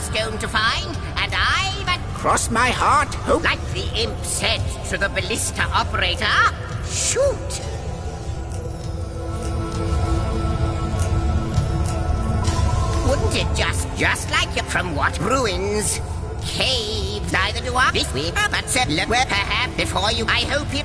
stone to find, and I've a... Cross my heart, hope. Like the imp said to the ballista operator, shoot! Wouldn't it just like you from what? Ruins, caves, neither do I. This week, but perhaps before you, I hope you...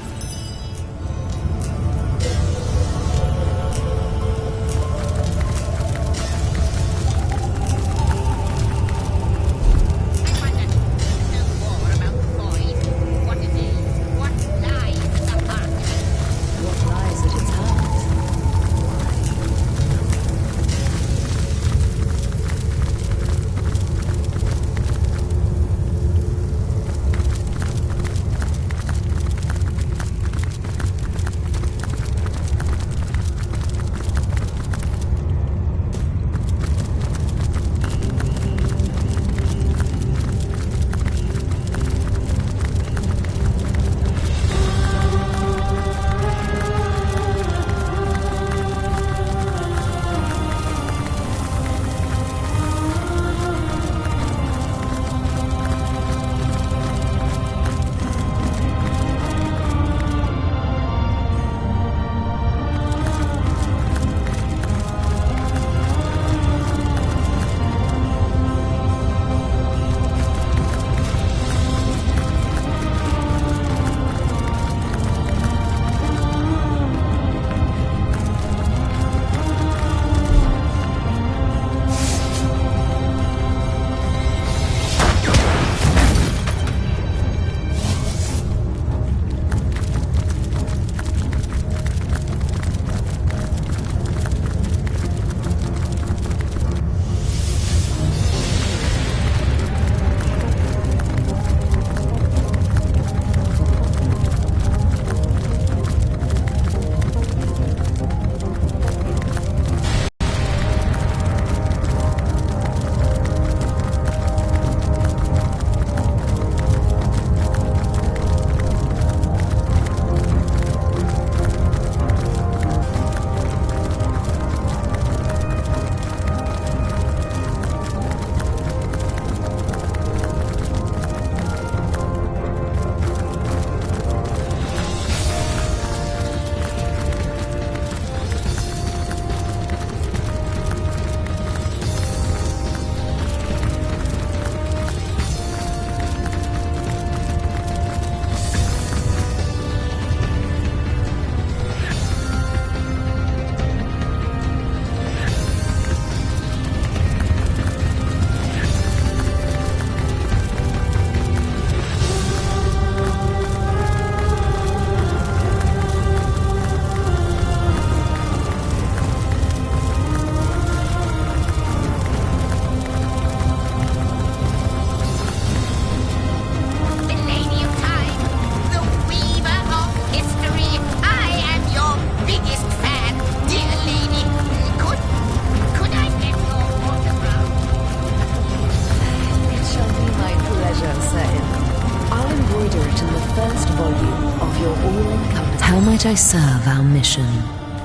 I serve our mission.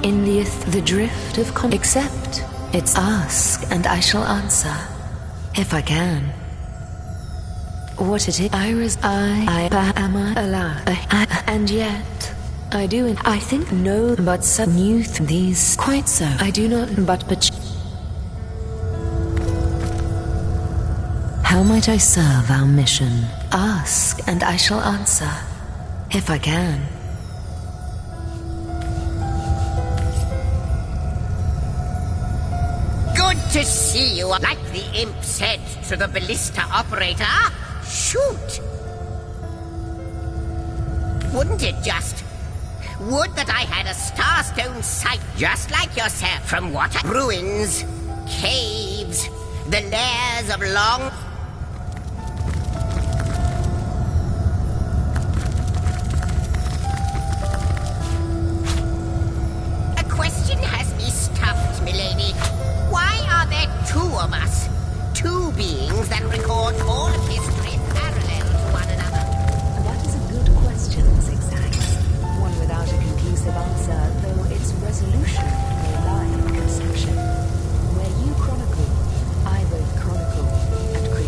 In the drift of accept. It's ask and I shall answer. If I can. What it is, I am alive. And yet, I do and I think no, but some new these quite so. I do not, but how might I serve our mission? Ask and I shall answer. If I can. To see you, like the imp said to the ballista operator, shoot! Wouldn't it would that I had a starstone sight just like yourself from what? Ruins, caves, the lairs of long... A question has me stuffed, milady. Why are there two of us? Two beings that record all of history parallel to one another? That is a good question, Zigzag. One without a conclusive answer, though its resolution may lie in conception. Where you chronicle, I both chronicle and create.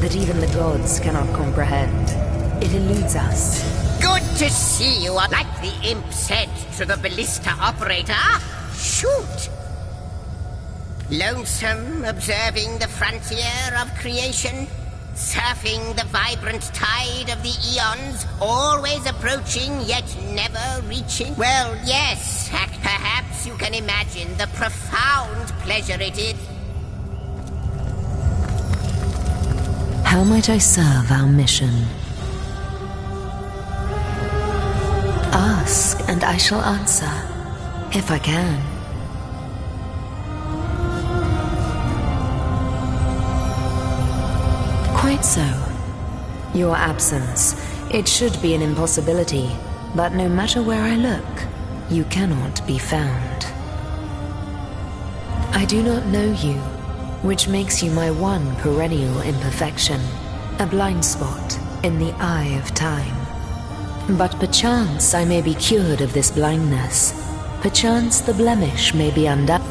that even the gods cannot comprehend. It eludes us. Good to see you. Like the imp said to the ballista operator, shoot! Lonesome, observing the frontier of creation, surfing the vibrant tide of the eons, always approaching yet never reaching. Well, yes, perhaps you can imagine the profound pleasure it is. How might I serve our mission? Ask, and I shall answer, if I can. Quite so. Your absence, it should be an impossibility, but no matter where I look, you cannot be found. I do not know you, which makes you my one perennial imperfection, a blind spot in the eye of time. But perchance I may be cured of this blindness. Perchance the blemish may be undone.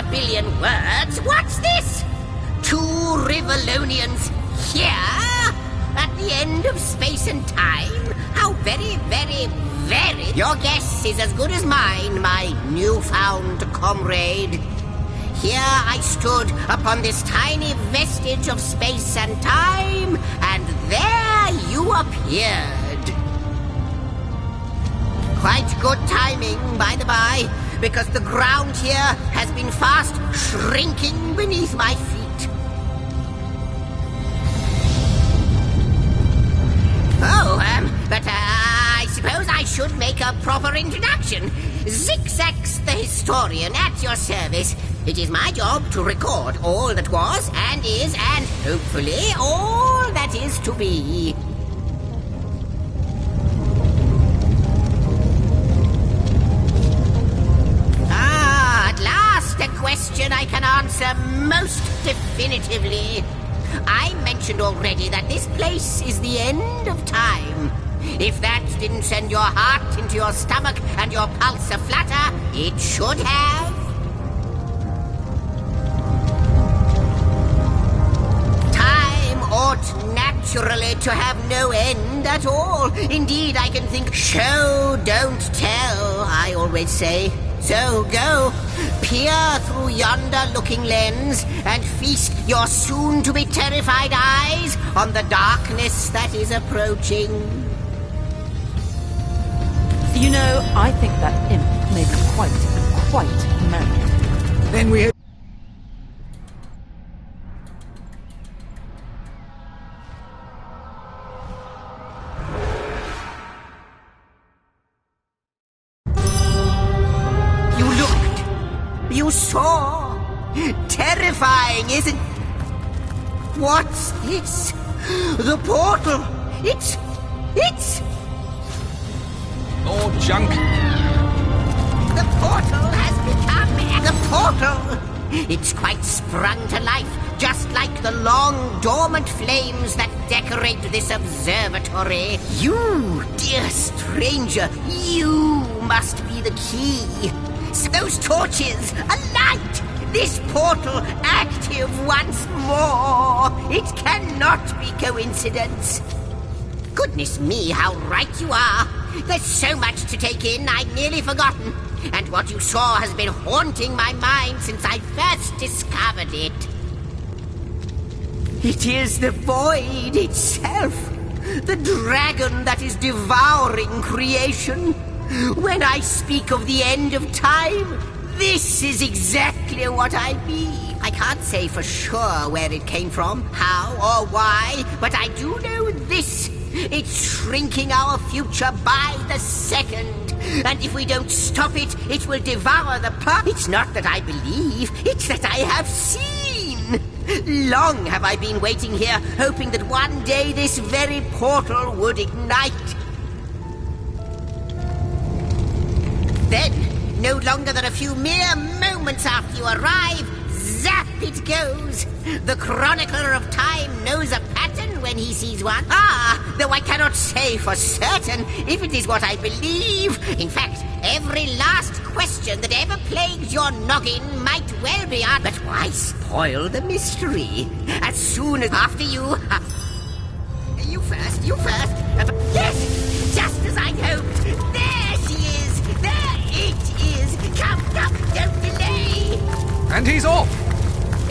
a billion words. What's this? 2 Rivalonians here? At the end of space and time? How very, very, very... Your guess is as good as mine, my newfound comrade. Here I stood upon this tiny vestige of space and time, and there you appeared. Quite good timing, by the by, because the ground here has been fast shrinking beneath my feet. But I suppose I should make a proper introduction. Zigzax the Historian at your service. It is my job to record all that was and is and hopefully all that is to be. At last a question I can answer most definitively. I mentioned already that this place is the end of time. If that didn't send your heart into your stomach and your pulse a-flutter, it should have. Time ought naturally to have no end at all. Indeed, I can think, show, don't tell, I always say. So go, peer through yonder looking lens and feast your soon-to-be terrified eyes on the darkness that is approaching. You know, I think that imp may be quite merry. Then we... You saw? Terrifying, isn't... What's this? The portal! It's... More junk. The portal has become... The portal! It's quite sprung to life, just like the long, dormant flames that decorate this observatory. You, dear stranger, you must be the key. Those torches, alight! This portal active once more! It cannot be coincidence. Goodness me, how right you are. There's so much to take in, I'd nearly forgotten. And what you saw has been haunting my mind since I first discovered it. It is the void itself. The dragon that is devouring creation. When I speak of the end of time, this is exactly what I mean. I can't say for sure where it came from, how or why, but I do know this. It's shrinking our future by the second. And if we don't stop it, it will devour the past. It's not that I believe, it's that I have seen. Long have I been waiting here, hoping that one day this very portal would ignite. Then, no longer than a few mere moments after you arrive, zap it goes. The chronicler of time knows a pattern when he sees one. Though I cannot say for certain if it is what I believe. In fact, every last question that ever plagued your noggin might well be answered. But why spoil the mystery? As soon as after you... You first. Yes, just as I hoped. There she is. There it is. Come, don't delay. And he's off.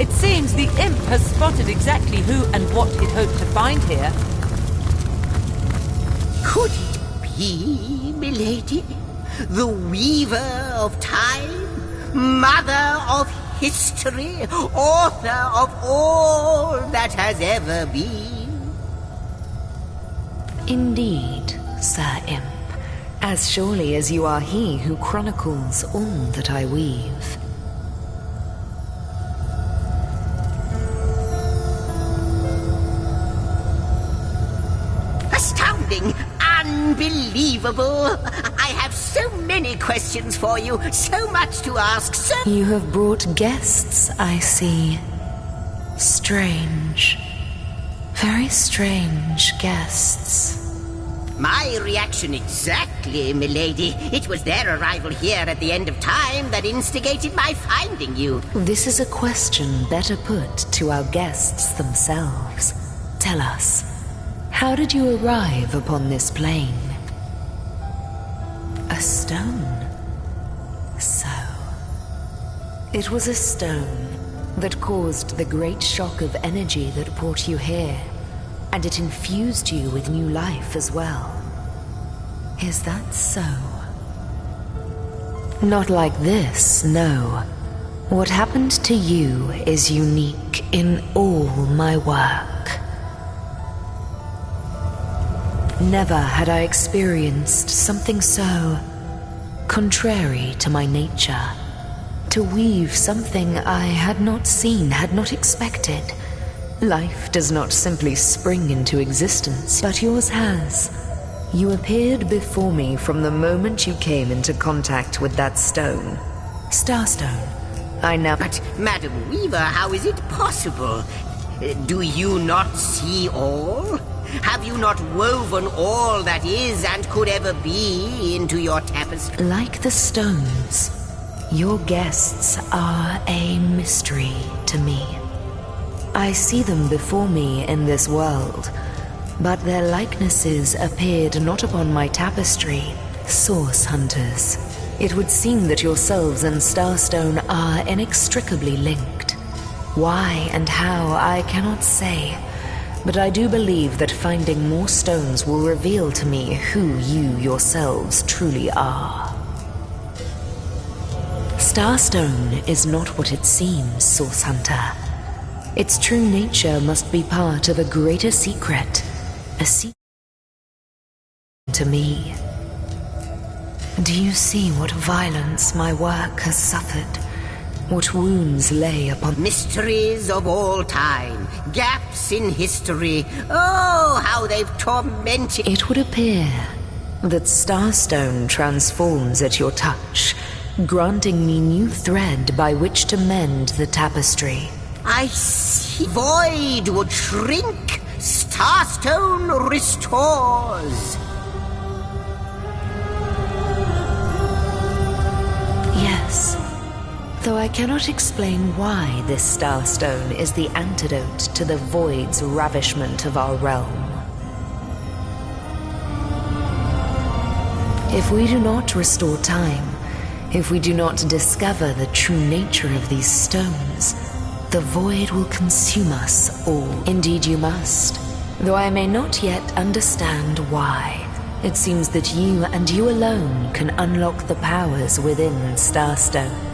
It seems the imp has spotted exactly who and what he'd hoped to find here. Could it be, milady? The weaver of time? Mother of history? Author of all that has ever been? Indeed, Sir Imp. As surely as you are he who chronicles all that I weave. Astounding! Unbelievable! I have so many questions for you, so much to ask, so... You have brought guests, I see. Strange. Very strange guests. My reaction exactly, milady. It was their arrival here at the end of time that instigated my finding you. This is a question better put to our guests themselves. Tell us, how did you arrive upon this plane? A stone. So, it was a stone that caused the great shock of energy that brought you here, and it infused you with new life as well. Is that so? Not like this, no. What happened to you is unique in all my work. Never had I experienced something so contrary to my nature. To weave something I had not seen, had not expected. Life does not simply spring into existence, but yours has. You appeared before me from the moment you came into contact with that stone. Starstone. I now... But, Madam Weaver, how is it possible? Do you not see all? Have you not woven all that is and could ever be into your tapestry? Like the stones, your guests are a mystery to me. I see them before me in this world, but their likenesses appeared not upon my tapestry. Source hunters. It would seem that yourselves and Starstone are inextricably linked. Why and how, I cannot say, but I do believe that finding more stones will reveal to me who you yourselves truly are. Starstone is not what it seems, Source Hunter. Its true nature must be part of a greater secret. A secret to me. Do you see what violence my work has suffered? What wounds lay upon... Mysteries of all time. Gaps in history. Oh, how they've tormented... It would appear that Starstone transforms at your touch, granting me new thread by which to mend the tapestry. I see. Void would shrink. Starstone restores. Yes. Though I cannot explain why this Starstone is the antidote to the Void's ravishment of our realm. If we do not restore time, if we do not discover the true nature of these stones, the Void will consume us all. Indeed you must, though I may not yet understand why. It seems that you and you alone can unlock the powers within Starstone.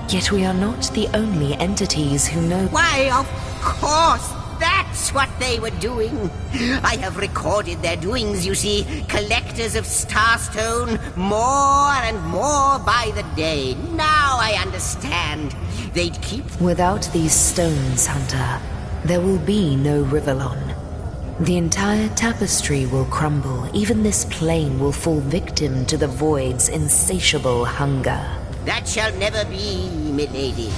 Yet we are not the only entities who know... Why, of course, that's what they were doing. I have recorded their doings, you see. Collectors of Starstone, more and more by the day. Now I understand. They'd keep... Without these stones, Hunter, there will be no Rivellon. The entire tapestry will crumble. Even this plane will fall victim to the Void's insatiable hunger. That shall never be, milady.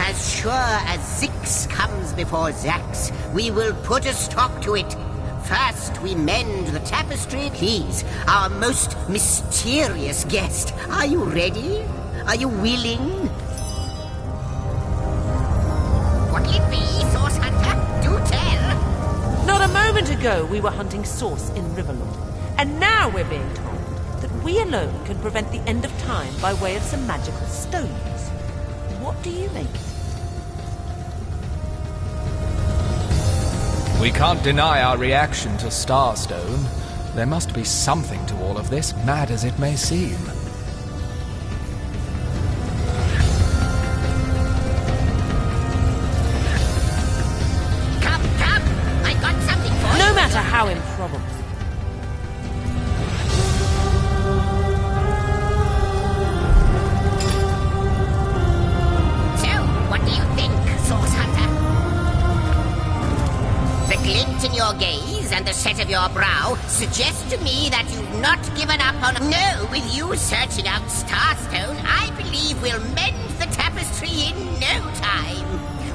As sure as Zix comes before Zax, we will put a stop to it. First, we mend the tapestry. Please, our most mysterious guest, are you ready? Are you willing? What'll it be, Source Hunter? Do tell. Not a moment ago, we were hunting Source in Rivellon, and now we're being told that we alone can prevent the end of time by way of some magical stones. What do you make of it? We can't deny our reaction to Starstone. There must be something to all of this, mad as it may seem. Come, I got something for you. No matter how improbable. In your gaze and the set of your brow suggest to me that you've not given up on... No, with you searching out Starstone, I believe we'll mend the tapestry in no time.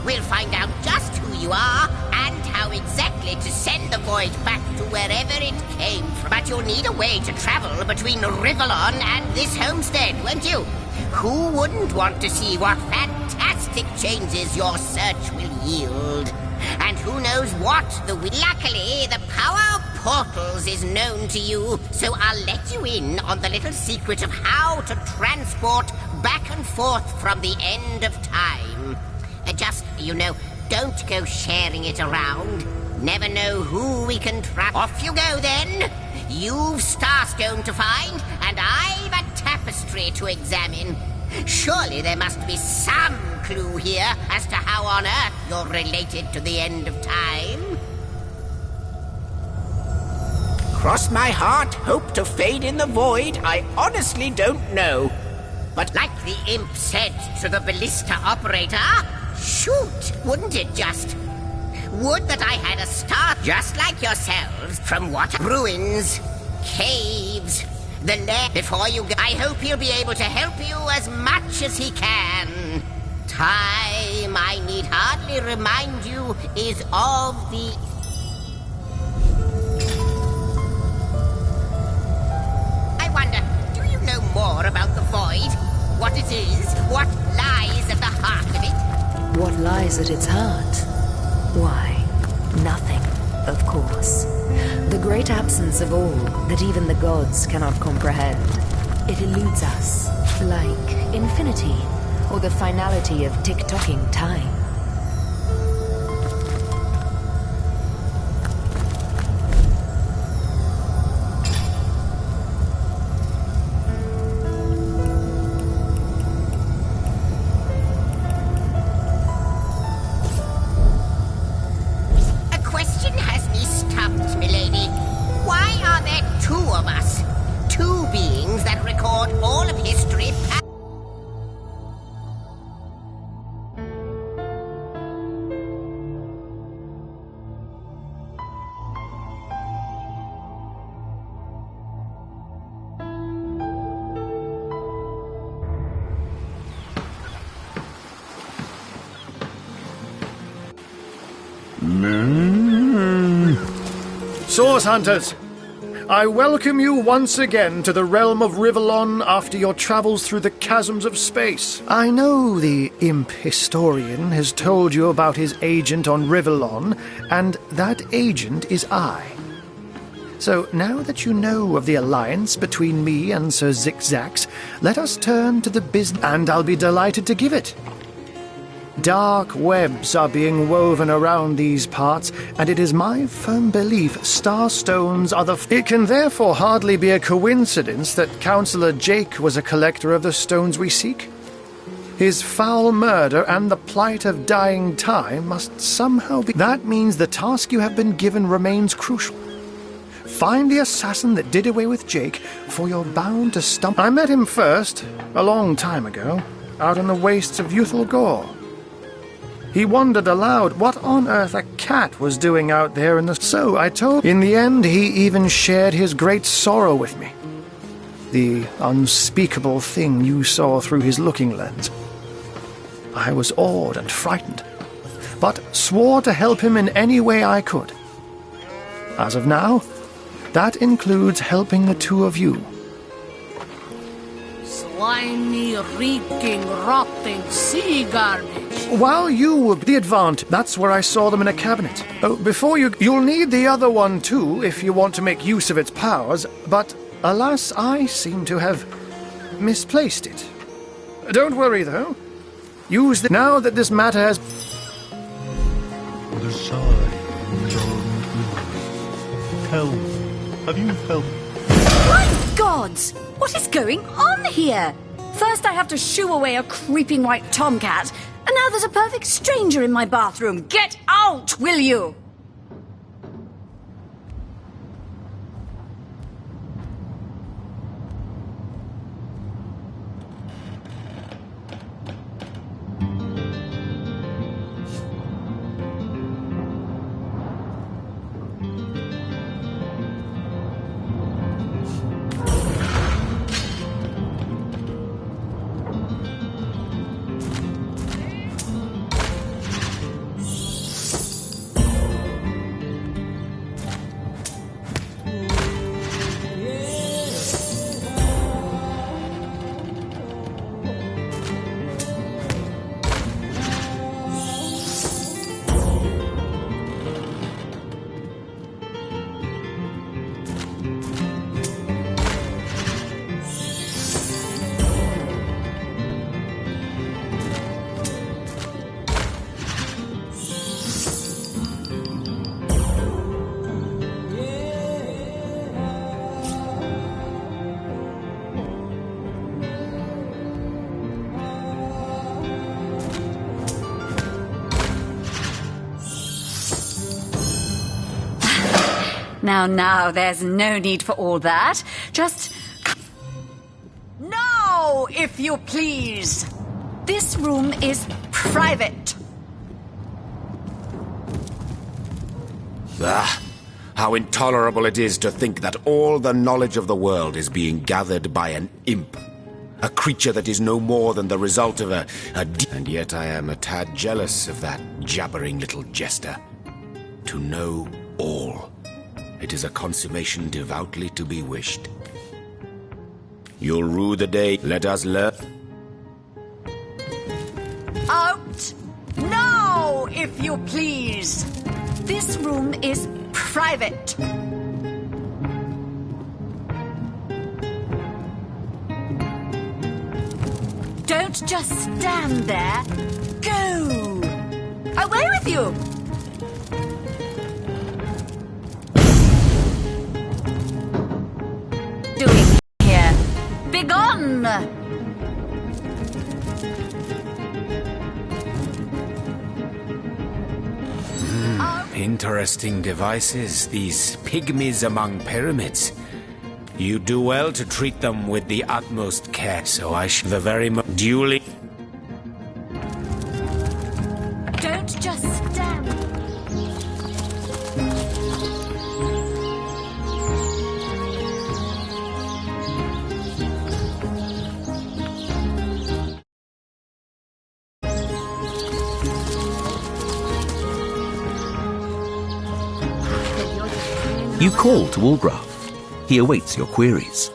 We'll find out just who you are and how exactly to send the Void back to wherever it came from. But you'll need a way to travel between Rivellon and this homestead, won't you? Who wouldn't want to see what fantastic changes your search will yield? And who knows what Luckily, the power of portals is known to you, so I'll let you in on the little secret of how to transport back and forth from the end of time. Just, don't go sharing it around. Never know who we can trap. Off you go, then. You've Starstone to find, and I've a tapestry to examine. Surely there must be some clue here as to how on earth you're related to the end of time. Cross my heart, hope to fade in the void. I honestly don't know. But like the imp said to the ballista operator, shoot, wouldn't it just? Would that I had a star just like yourselves from what? Ruins, caves, the lair. Before you go, I hope he'll be able to help you as much as he can. Time, I need hardly remind you, is of the... I wonder, do you know more about the void? What it is? What lies at the heart of it? What lies at its heart? Why, nothing, of course. The great absence of all that even the gods cannot comprehend. It eludes us, like infinity, or the finality of tick-tocking time. Source Hunters, I welcome you once again to the realm of Rivellon after your travels through the chasms of space. I know the imp historian has told you about his agent on Rivellon, and that agent is I. So now that you know of the alliance between me and Sir Zigzags, let us turn to the business, and I'll be delighted to give it. Dark webs are being woven around these parts, and it is my firm belief starstones are the... It can therefore hardly be a coincidence that Councillor Jake was a collector of the stones we seek. His foul murder and the plight of dying time must somehow be... That means the task you have been given remains crucial. Find the assassin that did away with Jake, for you're bound to stumble... I met him first, a long time ago, out on the wastes of Youthful Gore. He wondered aloud what on earth a cat was doing out there in the... So I told... In the end, he even shared his great sorrow with me. The unspeakable thing you saw through his looking lens. I was awed and frightened, but swore to help him in any way I could. As of now, that includes helping the two of you. Slimy, reeking, rotting sea garbage. While you were the advantage, that's where I saw them in a cabinet. Oh, before you'll need the other one too if you want to make use of its powers, but alas, I seem to have misplaced it. Don't worry though. Use the... Now that this matter has... The signs on the... Tell me, have you felt... My gods! What is going on here? First I have to shoo away a creeping white tomcat, and now there's a perfect stranger in my bathroom. Get out, will you? Now, there's no need for all that. Just... Now, if you please! This room is private. Ah, how intolerable it is to think that all the knowledge of the world is being gathered by an imp. A creature that is no more than the result of and yet I am a tad jealous of that jabbering little jester. To know all. It is a consummation devoutly to be wished. You'll rue the day. Let us learn. Out! Now, if you please! This room is private. Don't just stand there. Go! Away with you! Doing here? Begone! Interesting devices, these pygmies among pyramids. You do well to treat them with the utmost care, so I shall the very duly... Don't just stand. You call to Walgraf. He awaits your queries.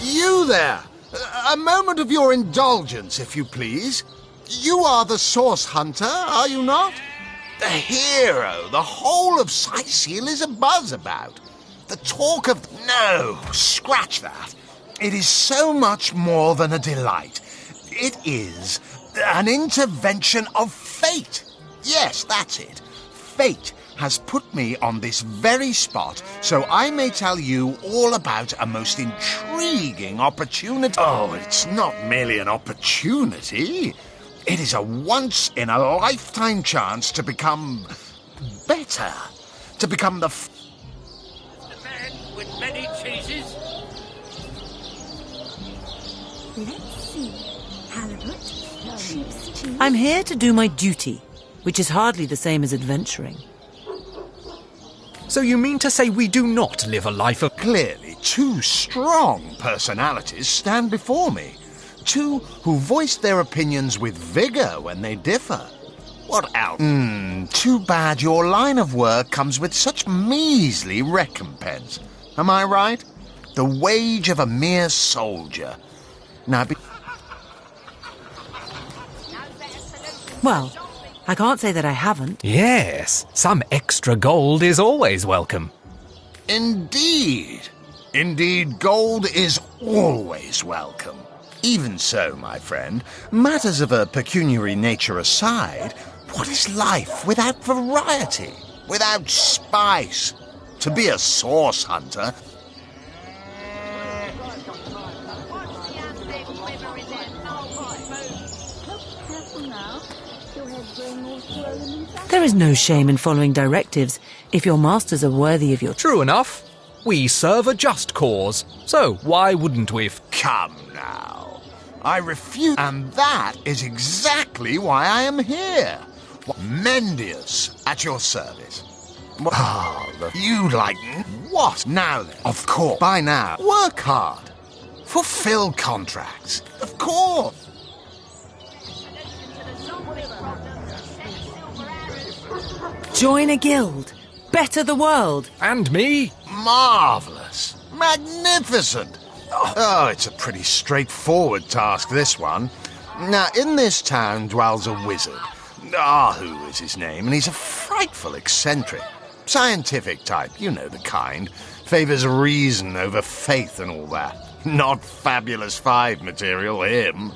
You there! A moment of your indulgence, if you please. You are the Source Hunter, are you not? The hero the whole of Sightseal is abuzz about. The talk of... No, scratch that. It is so much more than a delight. It is an intervention of fate. Yes, that's it. Fate has put me on this very spot so I may tell you all about a most intriguing opportunity. Oh, it's not merely an opportunity. It is a once-in-a-lifetime chance to become better. To become the man with many cheeses. Let's see. Halibut, sheep's cheese. I'm here to do my duty, which is hardly the same as adventuring. So you mean to say we do not live a life of... Clearly, two strong personalities stand before me. Two who voice their opinions with vigor when they differ. What else? Too bad your line of work comes with such measly recompense. Am I right? The wage of a mere soldier. Now, Well, I can't say that I haven't. Yes, some extra gold is always welcome. Indeed. Indeed, gold is always welcome. Even so, my friend, matters of a pecuniary nature aside, what is life without variety, without spice? To be a source hunter... There is no shame in following directives if your masters are worthy of your... True enough. We serve a just cause, so why wouldn't we... Come now. I refuse, and that is exactly why I am here. Mendius, at your service. You like... What? Now then. Of course. By now. Work hard. Fulfill contracts. Of course. Join a guild. Better the world. And me? Marvellous. Magnificent. Oh, it's a pretty straightforward task, this one. Now, in this town dwells a wizard. Ahu is his name, and he's a frightful eccentric. Scientific type, you know the kind. Favours reason over faith and all that. Not Fabulous Five material, him.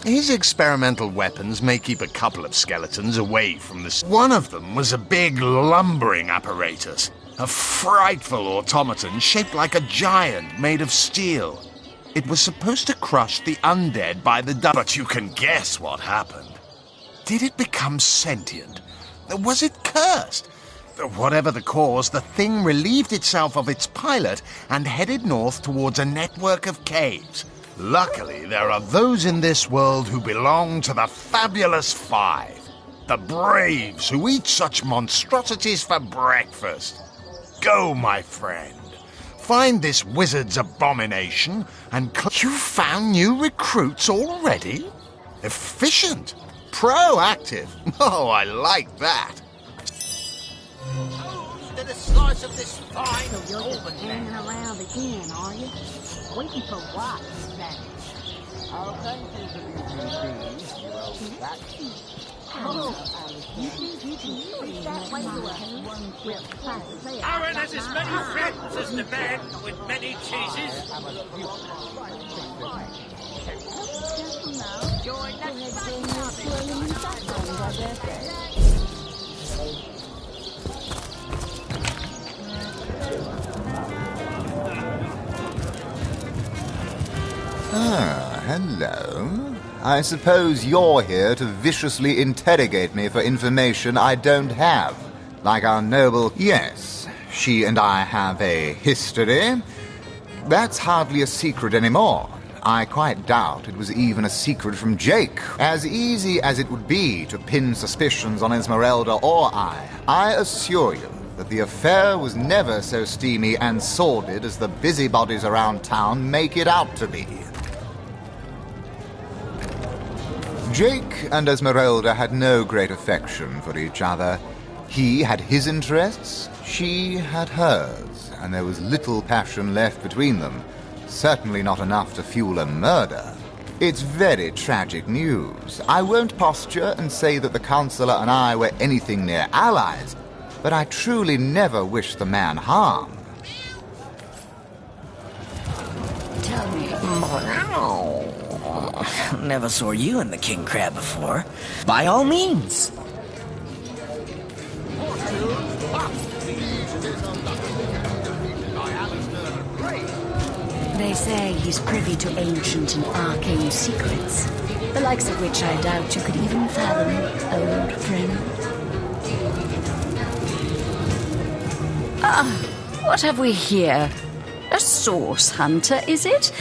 His experimental weapons may keep a couple of skeletons away from the... One of them was a big lumbering apparatus. A frightful automaton shaped like a giant made of steel. It was supposed to crush the undead by the... But you can guess what happened. Did it become sentient? Was it cursed? Whatever the cause, the thing relieved itself of its pilot and headed north towards a network of caves. Luckily, there are those in this world who belong to the Fabulous Five. The braves who eat such monstrosities for breakfast. Go, my friend. Find this wizard's abomination and... You found new recruits already? Efficient. Proactive. Oh, I like that. Did a slice of this fine So you're just hanging around again, are you? Waiting for what, Spanish? I'll thank you for these new beans. Aaron has as many friends as the man with many cheeses. Ah, hello. I suppose you're here to viciously interrogate me for information I don't have. Like our noble... Yes, she and I have a history. That's hardly a secret anymore. I quite doubt it was even a secret from Jake. As easy as it would be to pin suspicions on Esmeralda or I assure you that the affair was never so steamy and sordid as the busybodies around town make it out to be. Jake and Esmeralda had no great affection for each other. He had his interests, she had hers, and there was little passion left between them. Certainly not enough to fuel a murder. It's very tragic news. I won't posture and say that the Counselor and I were anything near allies, but I truly never wish the man harm. Tell me. Never saw you in the king crab before. By all means. They say he's privy to ancient and arcane secrets, the likes of which I doubt you could even fathom, old friend. What have we here? A source hunter, is it?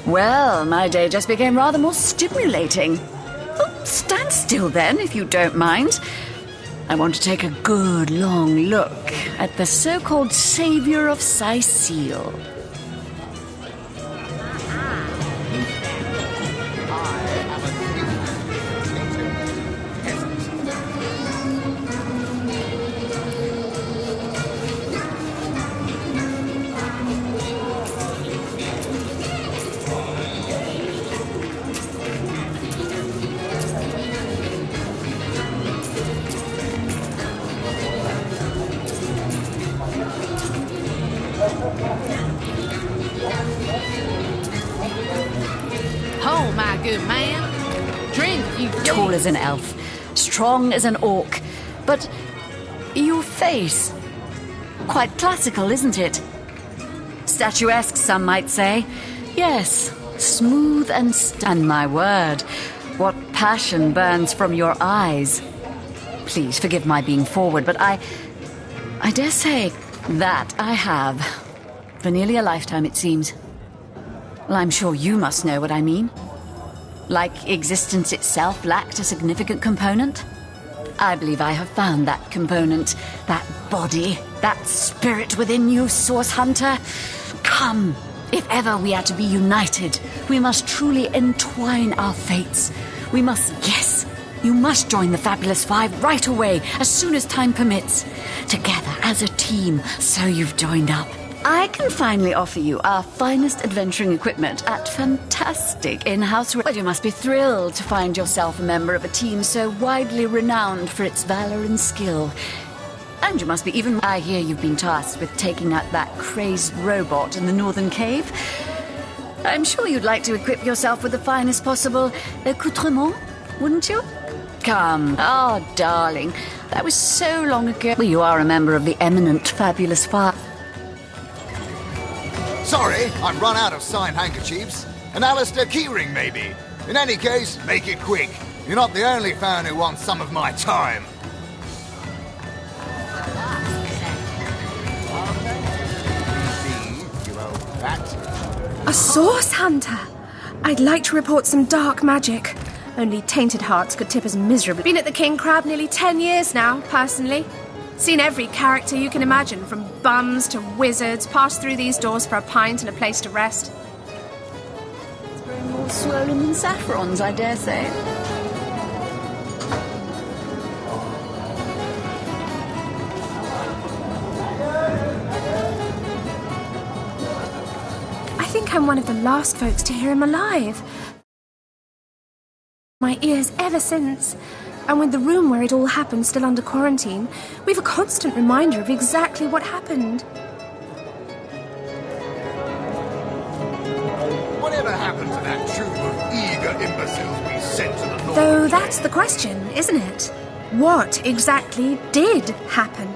Well, my day just became rather more stimulating. Oh, stand still then, if you don't mind. I want to take a good long look at the so-called savior of Sicile. Oh, my good man. Drink, you Tall as an elf, strong as an orc, but your face, quite classical, isn't it? Statuesque, some might say. Yes, smooth and my word, what passion burns from your eyes. Please forgive my being forward, but I dare say that I have. For nearly a lifetime, it seems. Well, I'm sure you must know what I mean. Like existence itself lacked a significant component. I believe I have found that component, that body, that spirit within you, Source Hunter. Come, if ever we are to be united, we must truly entwine our fates. We must guess You must join the Fabulous Five right away, as soon as time permits. Together as a team, so you've joined up. I can finally offer you our finest adventuring equipment at fantastic in-house... Well, you must be thrilled to find yourself a member of a team so widely renowned for its valor and skill. And you must be even... I hear you've been tasked with taking out that crazed robot in the Northern Cave. I'm sure you'd like to equip yourself with the finest possible accoutrement, wouldn't you? Come. Oh, darling. That was so long ago. Well, you are a member of the eminent Fabulous Five. Sorry, I've run out of signed handkerchiefs. An Alistair keyring, maybe. In any case, make it quick. You're not the only fan who wants some of my time. A source hunter? I'd like to report some dark magic. Only tainted hearts could tip us miserably. Been at the King Crab nearly 10 years now, personally. Seen every character you can imagine, from bums to wizards, passed through these doors for a pint and a place to rest. It's growing more swollen than saffrons, I dare say. I think I'm one of the last folks to hear him alive. My ears ever since. And with the room where it all happened still under quarantine, we've a constant reminder of exactly what happened. Whatever happened to that troop of eager imbeciles we sent to the north? Though that's the question, isn't it? What exactly did happen?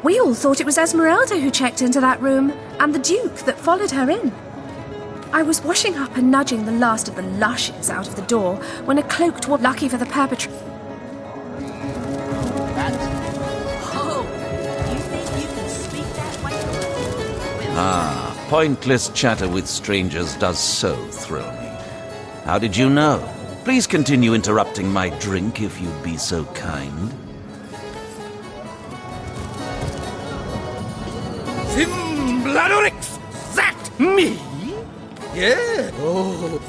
We all thought it was Esmeralda who checked into that room, and the Duke that followed her in. I was washing up and nudging the last of the lushes out of the door when a cloaked woman, lucky for the perpetrator... Ah, pointless chatter with strangers does so thrill me. How did you know? Please continue interrupting my drink if you'd be so kind. Zimbladorix! That me? Yeah. Oh.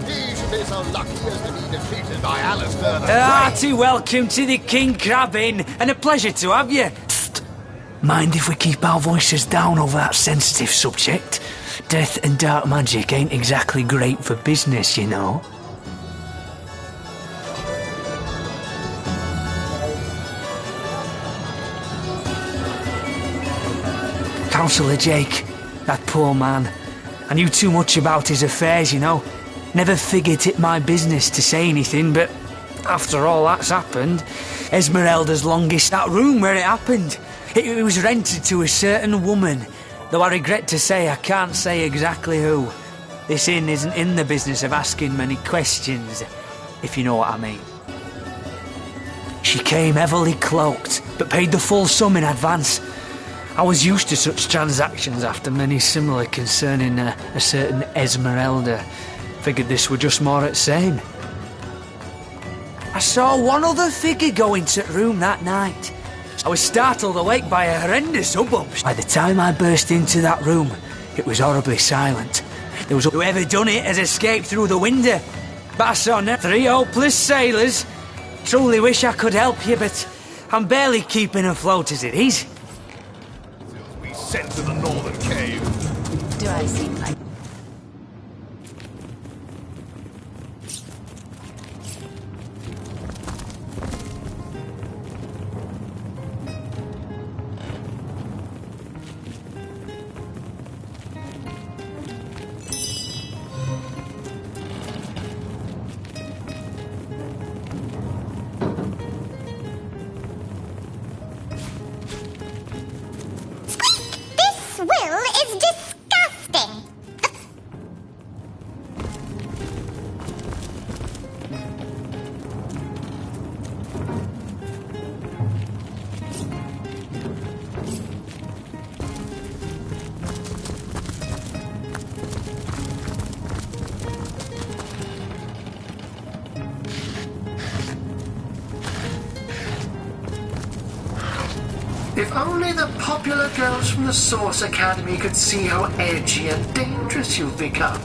He should be so lucky as to be defeated by Alistair the Hearty welcome to the King Crab Inn, and a pleasure to have you. Psst. Mind if we keep our voices down over that sensitive subject? Death and dark magic ain't exactly great for business, you know. Councillor Jake, that poor man. I knew too much about his affairs, you know. Never figured it my business to say anything, but after all that's happened, Esmeralda's longest that room where it happened. It was rented to a certain woman, though I regret to say I can't say exactly who. This inn isn't in the business of asking many questions, if you know what I mean. She came heavily cloaked, but paid the full sum in advance. I was used to such transactions after many similar concerning a certain Esmeralda. Figured this were just more at same. I saw one other figure go into the room that night. I was startled awake by a horrendous hubbub. By the time I burst into that room, it was horribly silent. There was whoever done it has escaped through the window. But I saw 3 hopeless sailors. Truly wish I could help you, but I'm barely keeping afloat as it is. We sent to the northern cave. Do I seem like... This will is disgusting. If only the popular girls from the Source Academy could see how edgy and dangerous you've become.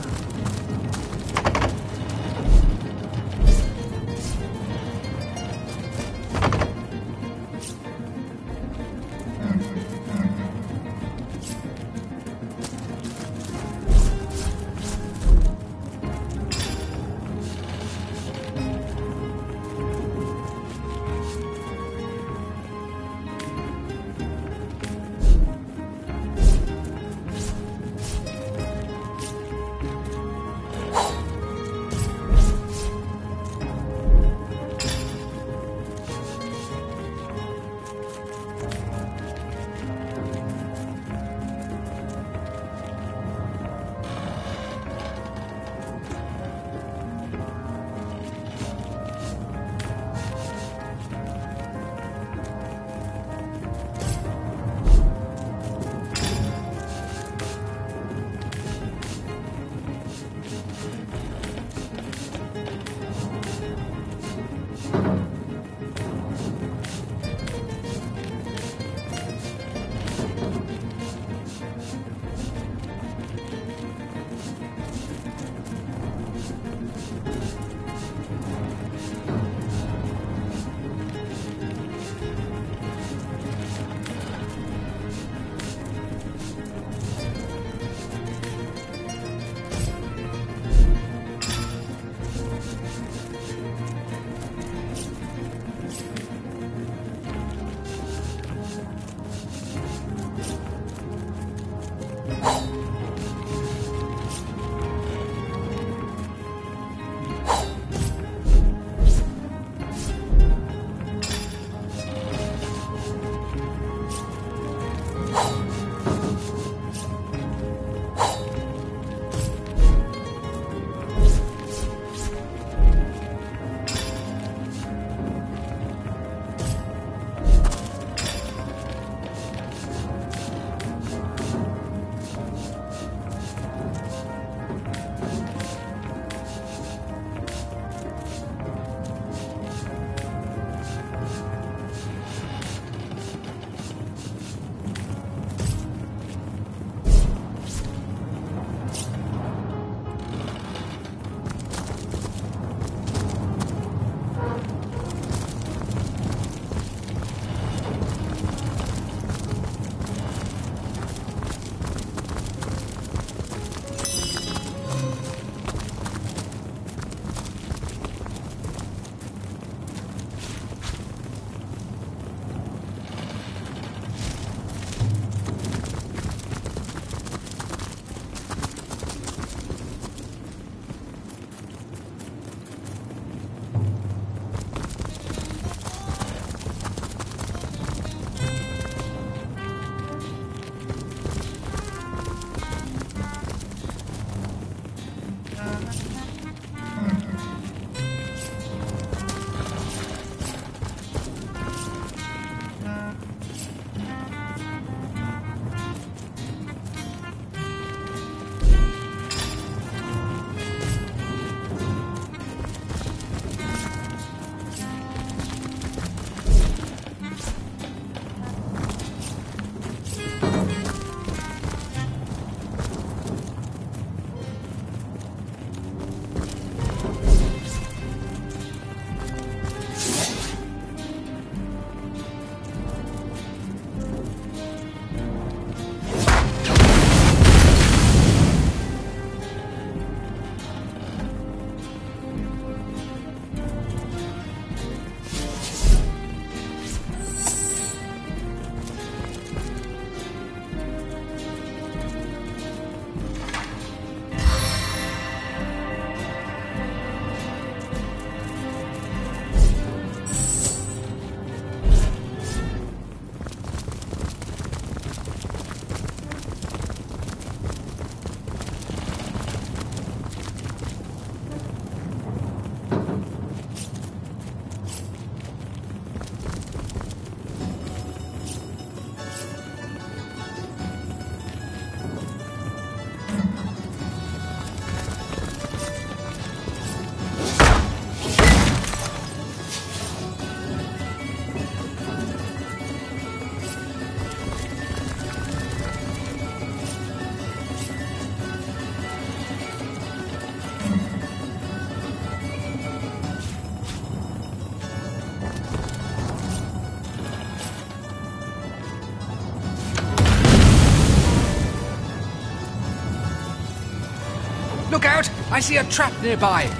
Look out! I see a trap nearby!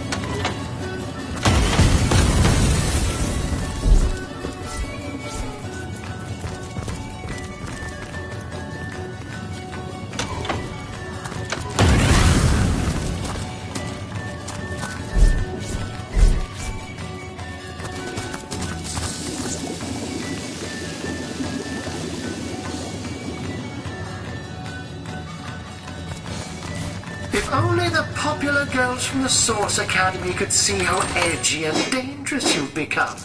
If only the popular girls from the Source Academy could see how edgy and dangerous you've become.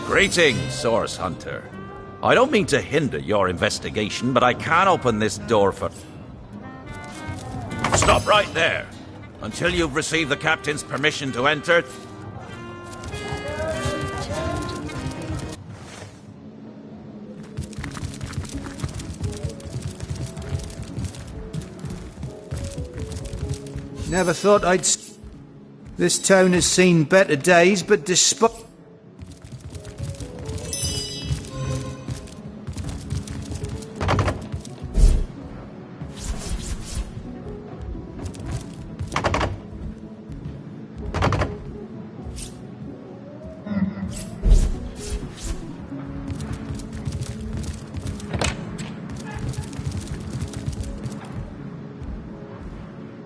Greetings, Source Hunter. I don't mean to hinder your investigation, but I can open this door for... Stop right there! Until you've received the captain's permission to enter... Never thought I'd... This town has seen better days, but despite...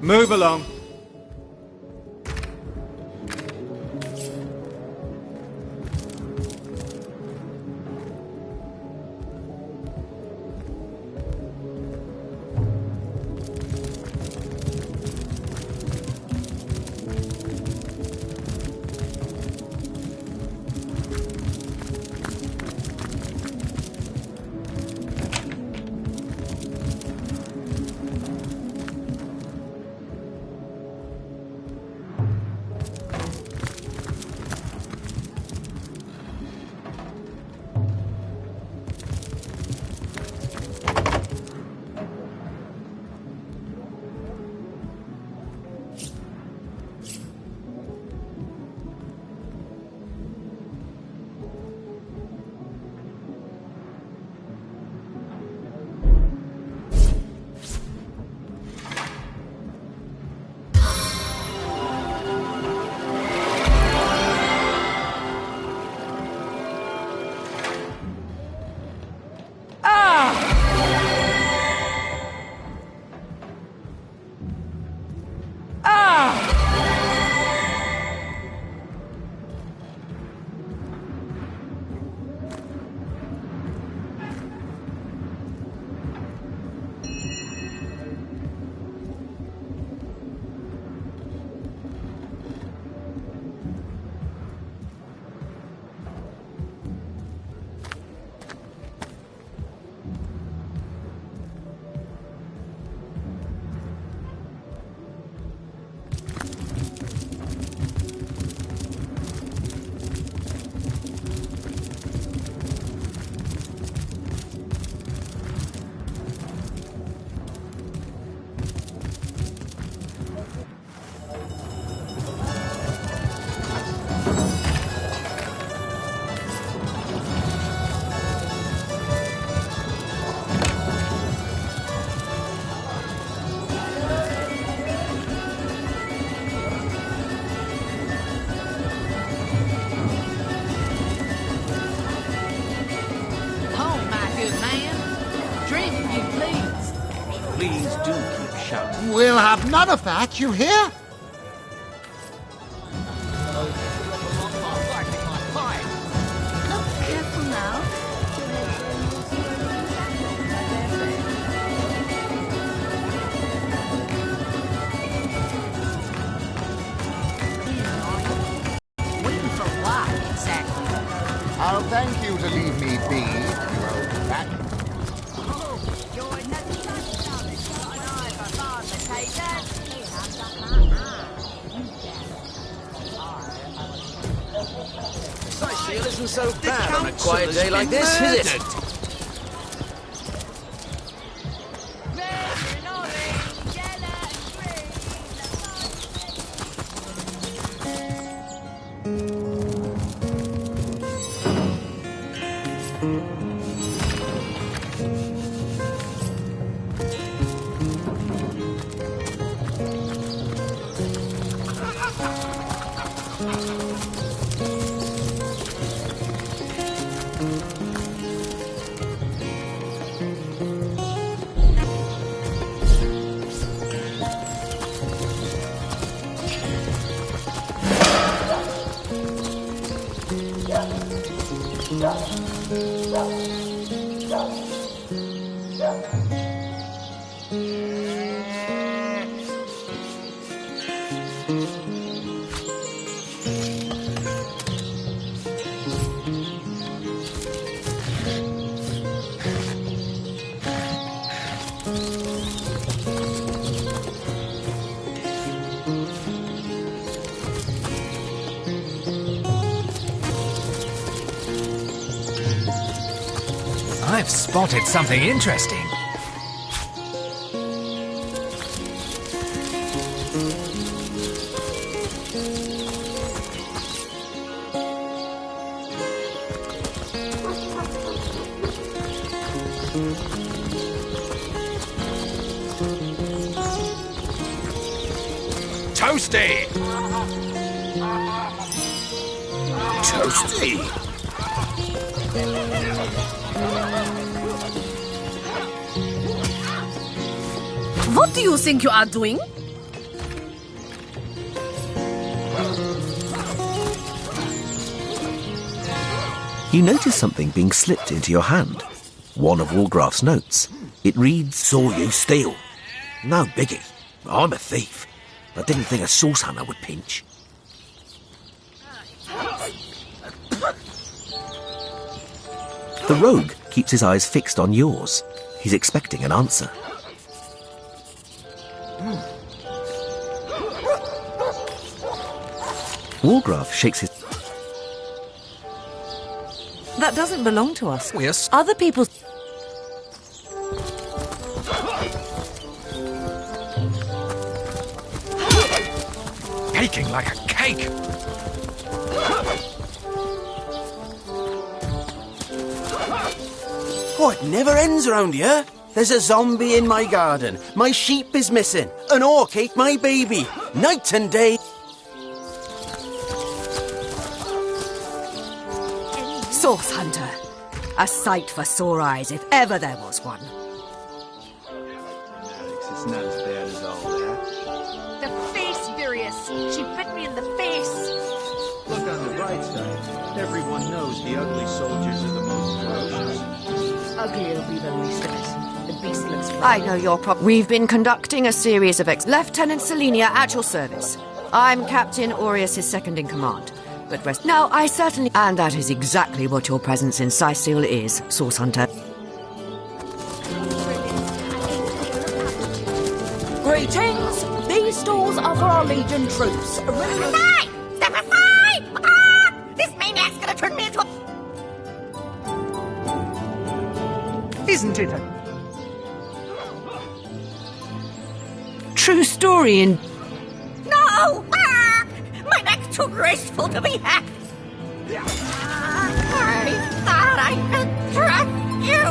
Move along. you please. Please do keep shouting. We'll have none of that, you hear? Careful now. Waiting for what, exactly? I'll thank you to leave me be, you old rat. Sightseeing isn't so bad on a quiet day like this, is it? I've spotted something interesting. Toasty! Toasty! What do you think you are doing? You notice something being slipped into your hand. One of Walgraff's notes. It reads, Saw you steal. No biggie. I'm a thief. But didn't think a source hunter would pinch. The rogue keeps his eyes fixed on yours. He's expecting an answer. Walgraff shakes his... That doesn't belong to us. We're Other people's... baking like a cake. Oh, it never ends round here. There's a zombie in my garden. My sheep is missing. An orc ate my baby. Night and day. Source Hunter. A sight for sore eyes, if ever there was one. It's not as bad as all that. The face furious. She bit me in the face. Look on the bright side. Everyone knows the ugly soldiers are the most ferocious. Ugly will be the least of it. The beast looks I know your problem. We've been conducting a series of Lieutenant Selenia at your service. I'm Captain Aureus' second in command. But rest... No, I certainly... And that is exactly what your presence in Sicil is, Source Hunter. Greetings! These stores are for our Legion troops. Step aside! Step aside! Ah! This maniac's gonna turn me into a... Isn't it a... True story in... No! Ah! My neck's too graceful to be hacked! I thought I could trust you!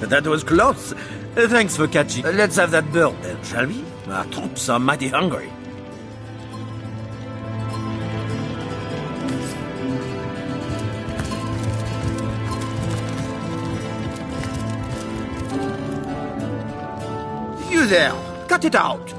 That was close. Thanks for catching. Let's have that bird then, shall we? Our troops are mighty hungry. you there! Cut it out!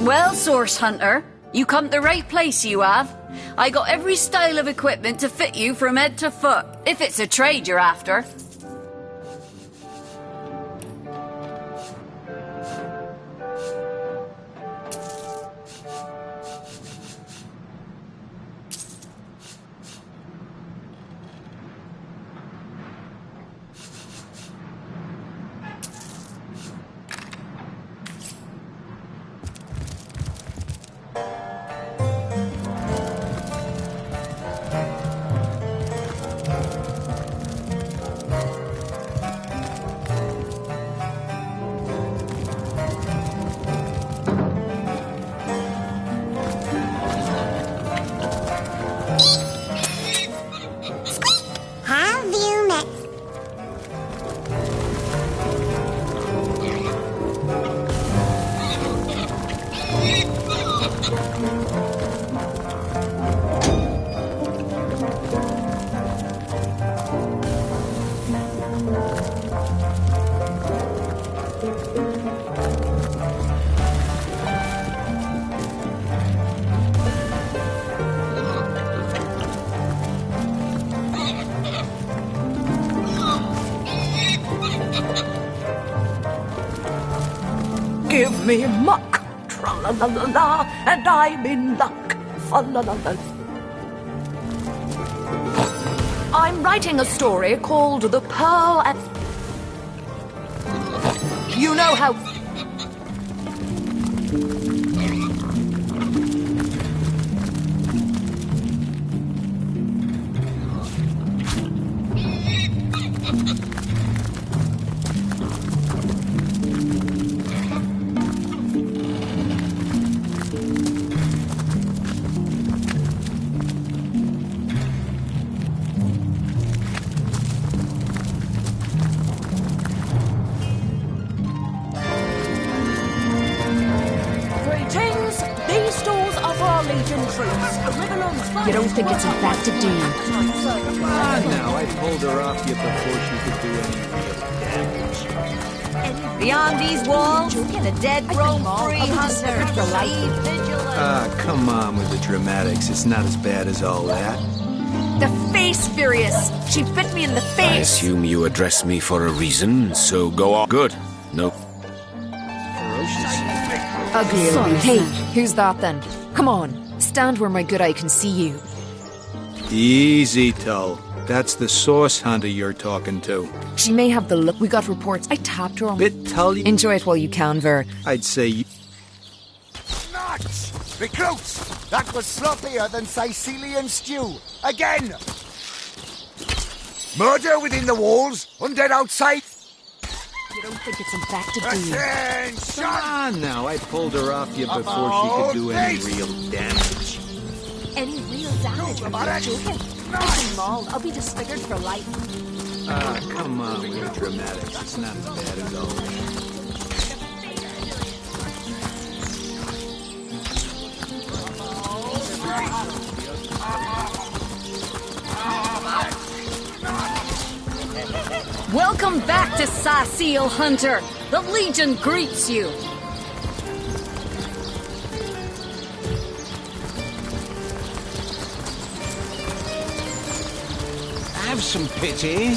Well, Source Hunter, you come to the right place, you have. I got every style of equipment to fit you from head to foot, if it's a trade you're after. Have you met? Give me muck, tra-la-la-la-la, and I'm in luck, fa-la-la-la. I'm writing a story called The Pearl and... You know how... You don't think it's infected, do you? Ah, now, I pulled her off you before she could do any real damage. Beyond these walls, the dead roam free, Hunter. Ah, come on with the dramatics. It's not as bad as all that. The face furious. She bit me in the face. I assume you address me for a reason, so go on. Good. No. Ugly. Hey, who's that then? Come on, stand where my good eye can see you. Easy, Tull. That's the Source Hunter you're talking to. She may have the look. We got reports. I tapped her on... Bit Tull. Enjoy it while you can, Ver. I'd say you... Nuts! Recruits! That was sloppier than Sicilian stew. Again! Murder within the walls, undead outside. You don't think it's infected, do you? Attention! Come on now, I pulled her off you before she could do any real damage. Any real damage? Are you joking? I'm mauled. I'll be disfigured for life. Ah, come on with the dramatics. It's not as bad as all that. Welcome back to Sicil, Hunter. The Legion greets you. Have some pity.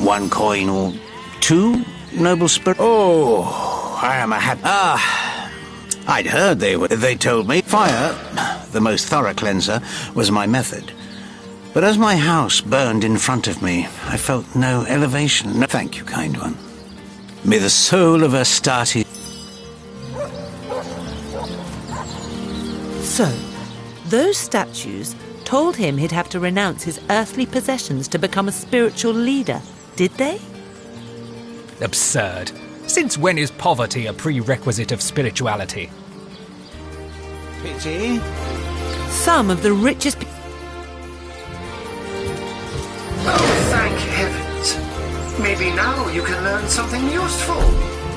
One coin or two, noble spirit. Oh, I am a happy... I'd heard they told me fire, the most thorough cleanser, was my method. But as my house burned in front of me, I felt no elevation. No, thank you, kind one. May the soul of Astarte... So, those statues told him he'd have to renounce his earthly possessions to become a spiritual leader, did they? Absurd. Since when is poverty a prerequisite of spirituality? Pity? Some of the richest... Oh, thank heavens. Maybe now you can learn something useful,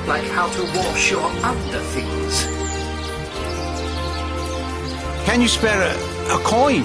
like how to wash your under things. Can you spare a coin?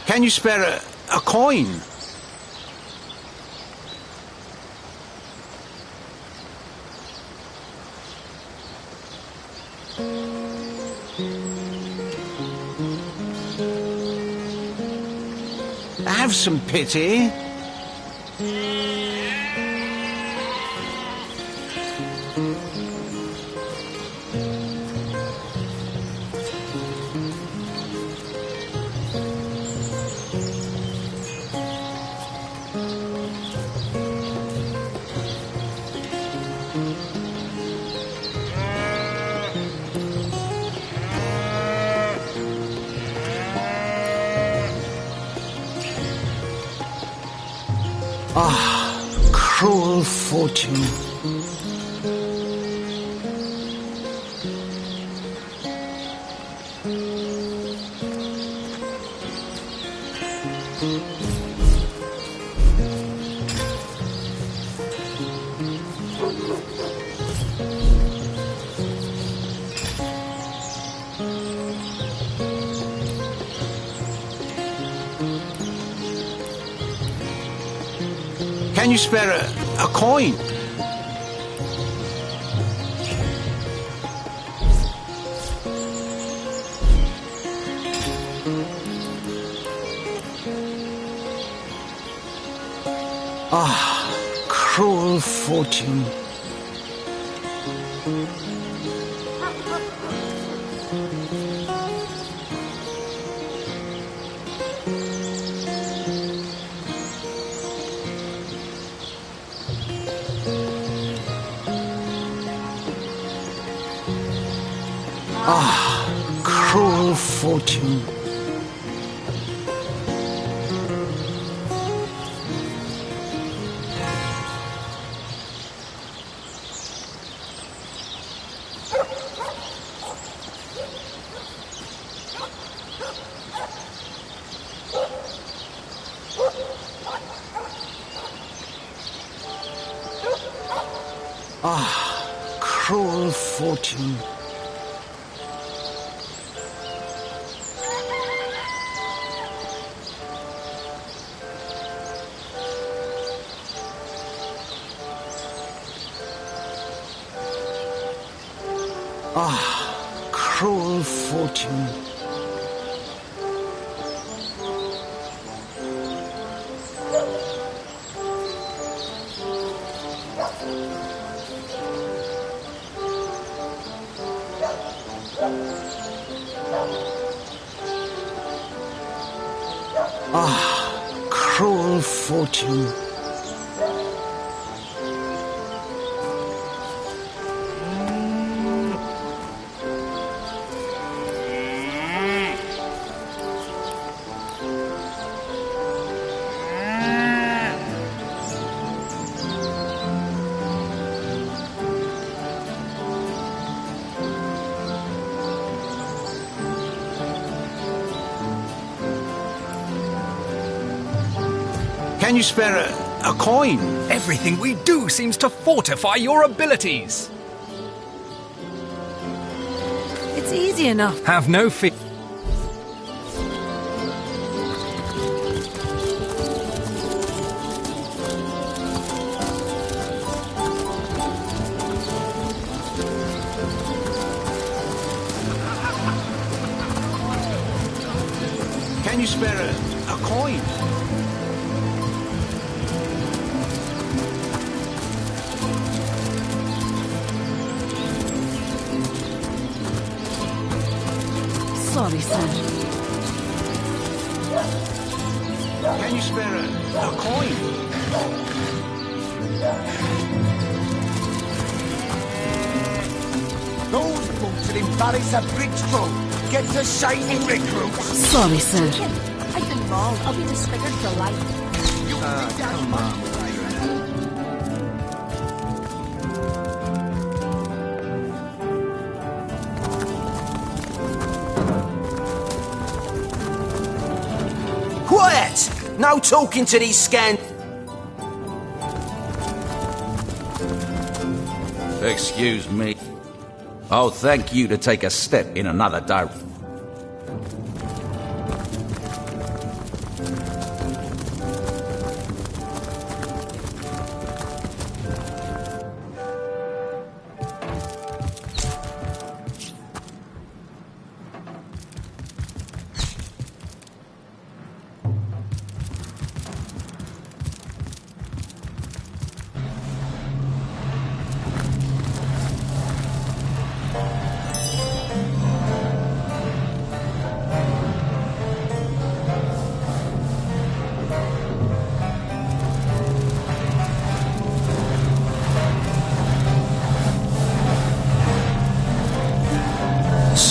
Can you spare a coin? Have some pity. Ah, cruel fortune. Can you spare a coin? Ah, cruel fortune. Ah, cruel fortune. Ah, cruel fortune. Ah, cruel fortune. Ah, cruel fortune. Can you spare a coin? Everything we do seems to fortify your abilities. It's easy enough. Have no fear. spare a coin? Sorry, sir. Can you spare a coin? Those boots will embarrass a bridge crew. Get to shining recruits. Sorry, sir. I've been mauled. I'll be disfigured for life. Come on. Quiet! No talking to these Excuse me. Oh, thank you to take a step in another direction.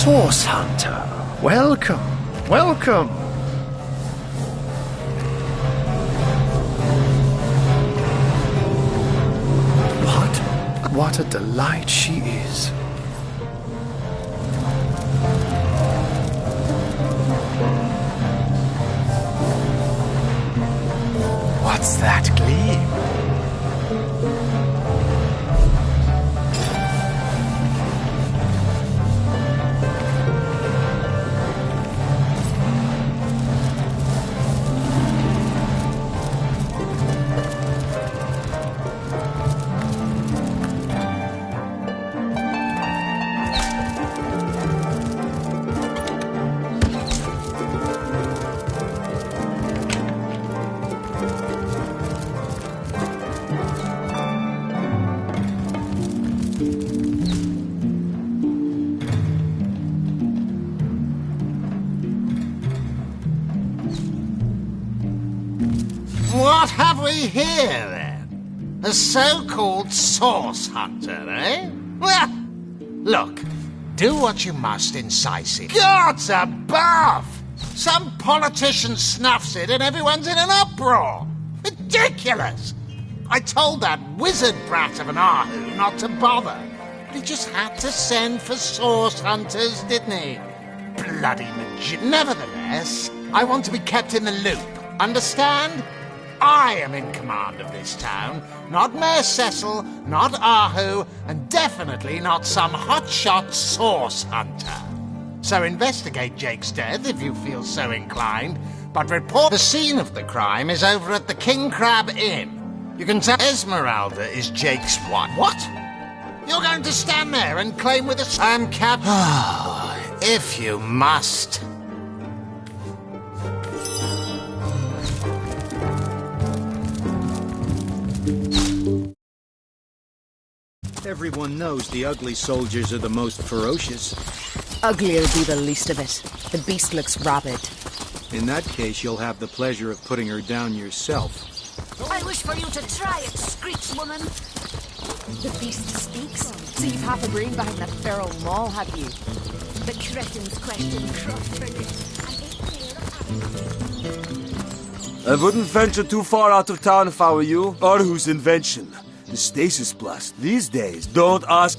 Source Hunter, welcome, welcome. What a delight she is. What's that gleam? What have we here, then? A so-called source hunter, eh? Well, look, do what you must in Sicily. Gods above! Some politician snuffs it and everyone's in an uproar. Ridiculous! I told that wizard brat of an Ahu not to bother. But he just had to send for source hunters, didn't he? Bloody magician. Nevertheless, I want to be kept in the loop. Understand? I am in command of this town, not Mayor Cecil, not Ahu, and definitely not some hotshot source hunter. So investigate Jake's death if you feel so inclined, but report the scene of the crime is over at the King Crab Inn. You can tell Esmeralda is Jake's wife. What? You're going to stand there and claim with us? I'm Cap... if you must. Everyone knows the ugly soldiers are the most ferocious. Uglier be the least of it. The beast looks rabid. In that case, you'll have the pleasure of putting her down yourself. I wish for you to try it, screech woman. The beast speaks, so you've half a brain behind that feral maul, have you? The cretin's question I wouldn't venture too far out of town if I were you. Arhu's invention. The stasis blast. These days, don't ask...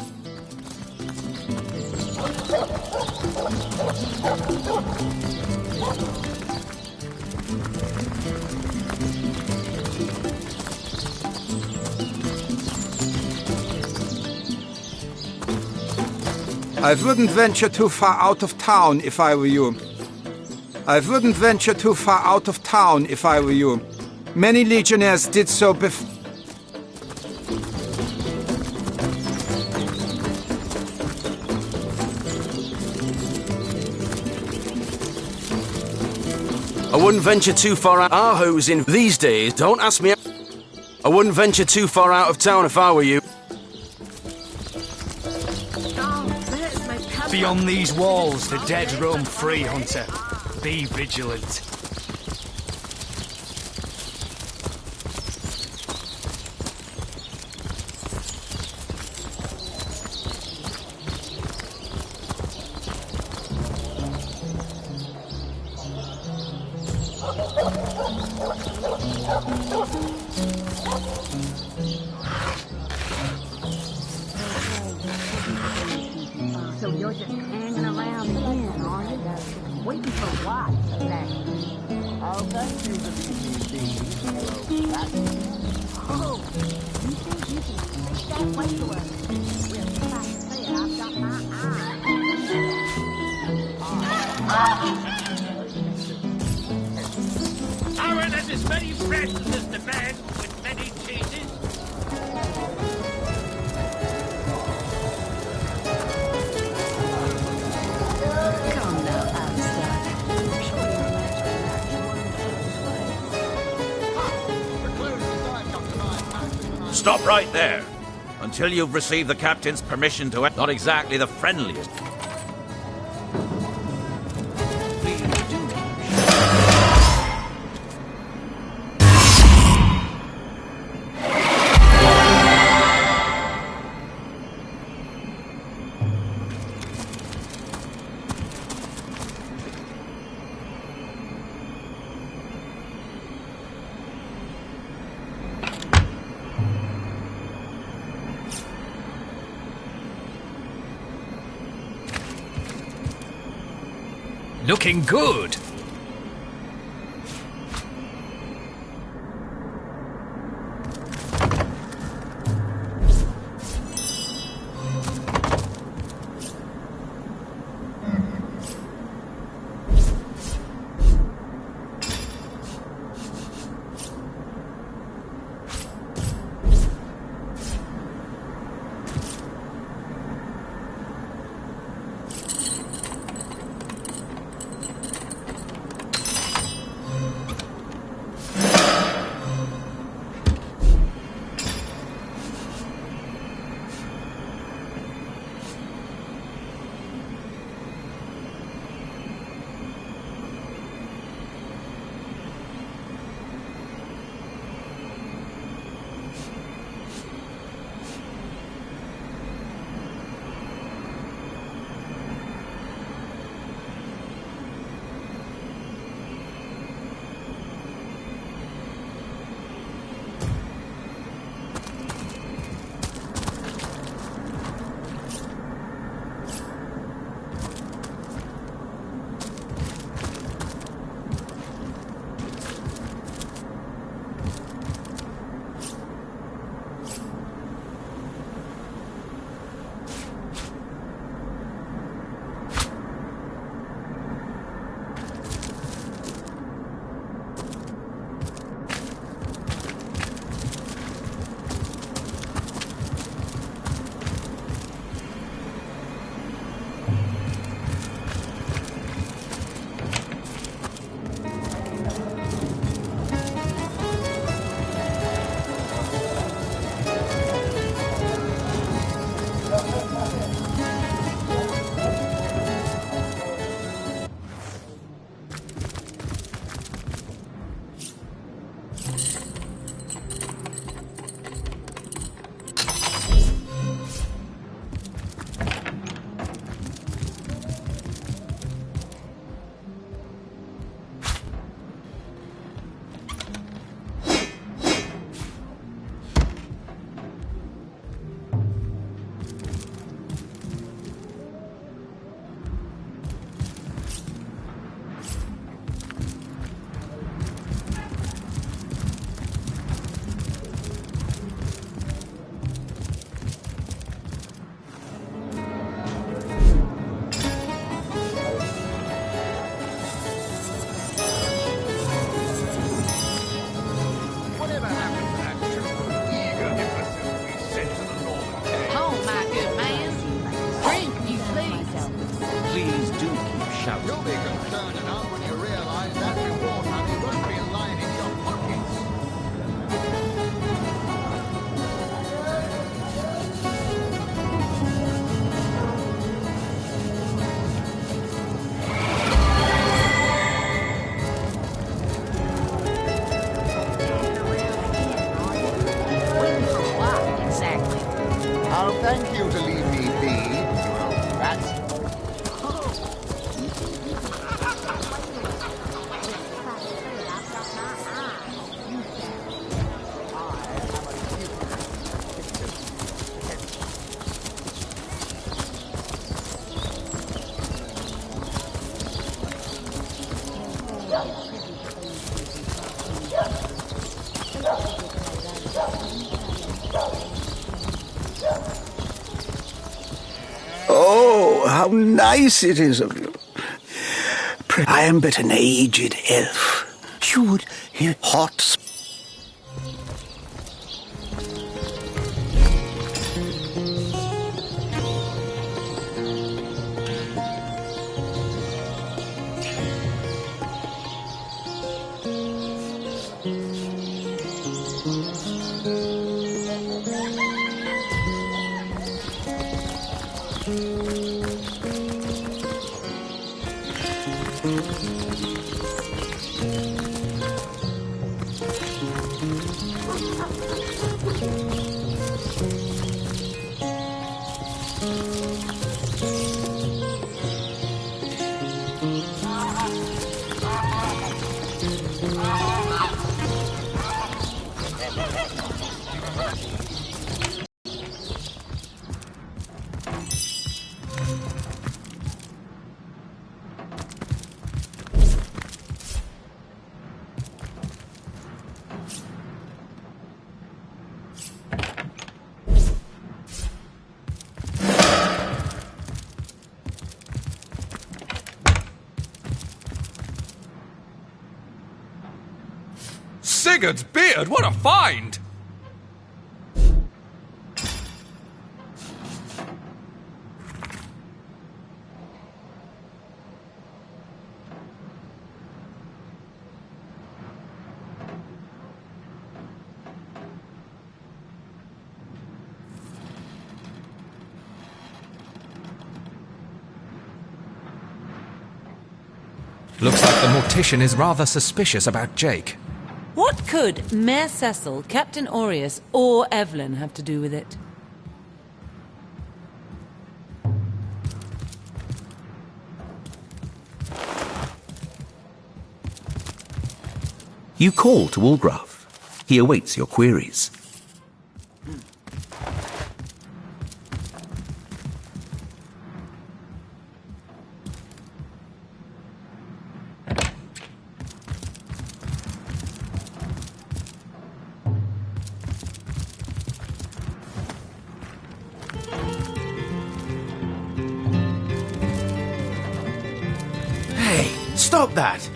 I wouldn't venture too far out of town if I were you. I wouldn't venture too far out of town if I were you. Many legionnaires did so before. I wouldn't venture too far out. Our who's in these days. Don't ask me. I wouldn't venture too far out of town if I were you. Beyond these walls, the dead roam free, Hunter. Be vigilant. So you're just hanging around again, are you? Waiting for what, exactly? I'll bet you believe me, oh, you think you can sneak that way to us? Well, like I said, I've got my eye. Our that is many friends as the man with many cheeses. Come now, Alistair. I'm sure you'll imagine that you won't Stop right there. Until you've received the captain's permission to enter. Not exactly the friendliest. Looking good. I'll thank you to leave me be, you old rat. Oh, how nice it is of you. I am but an aged elf. You would hear hot... Sigurd's beard, what a find! Looks like the mortician is rather suspicious about Jake. What could Mayor Cecil, Captain Aureus, or Evelyn have to do with it? You call to Walgraf. He awaits your queries. Stop that!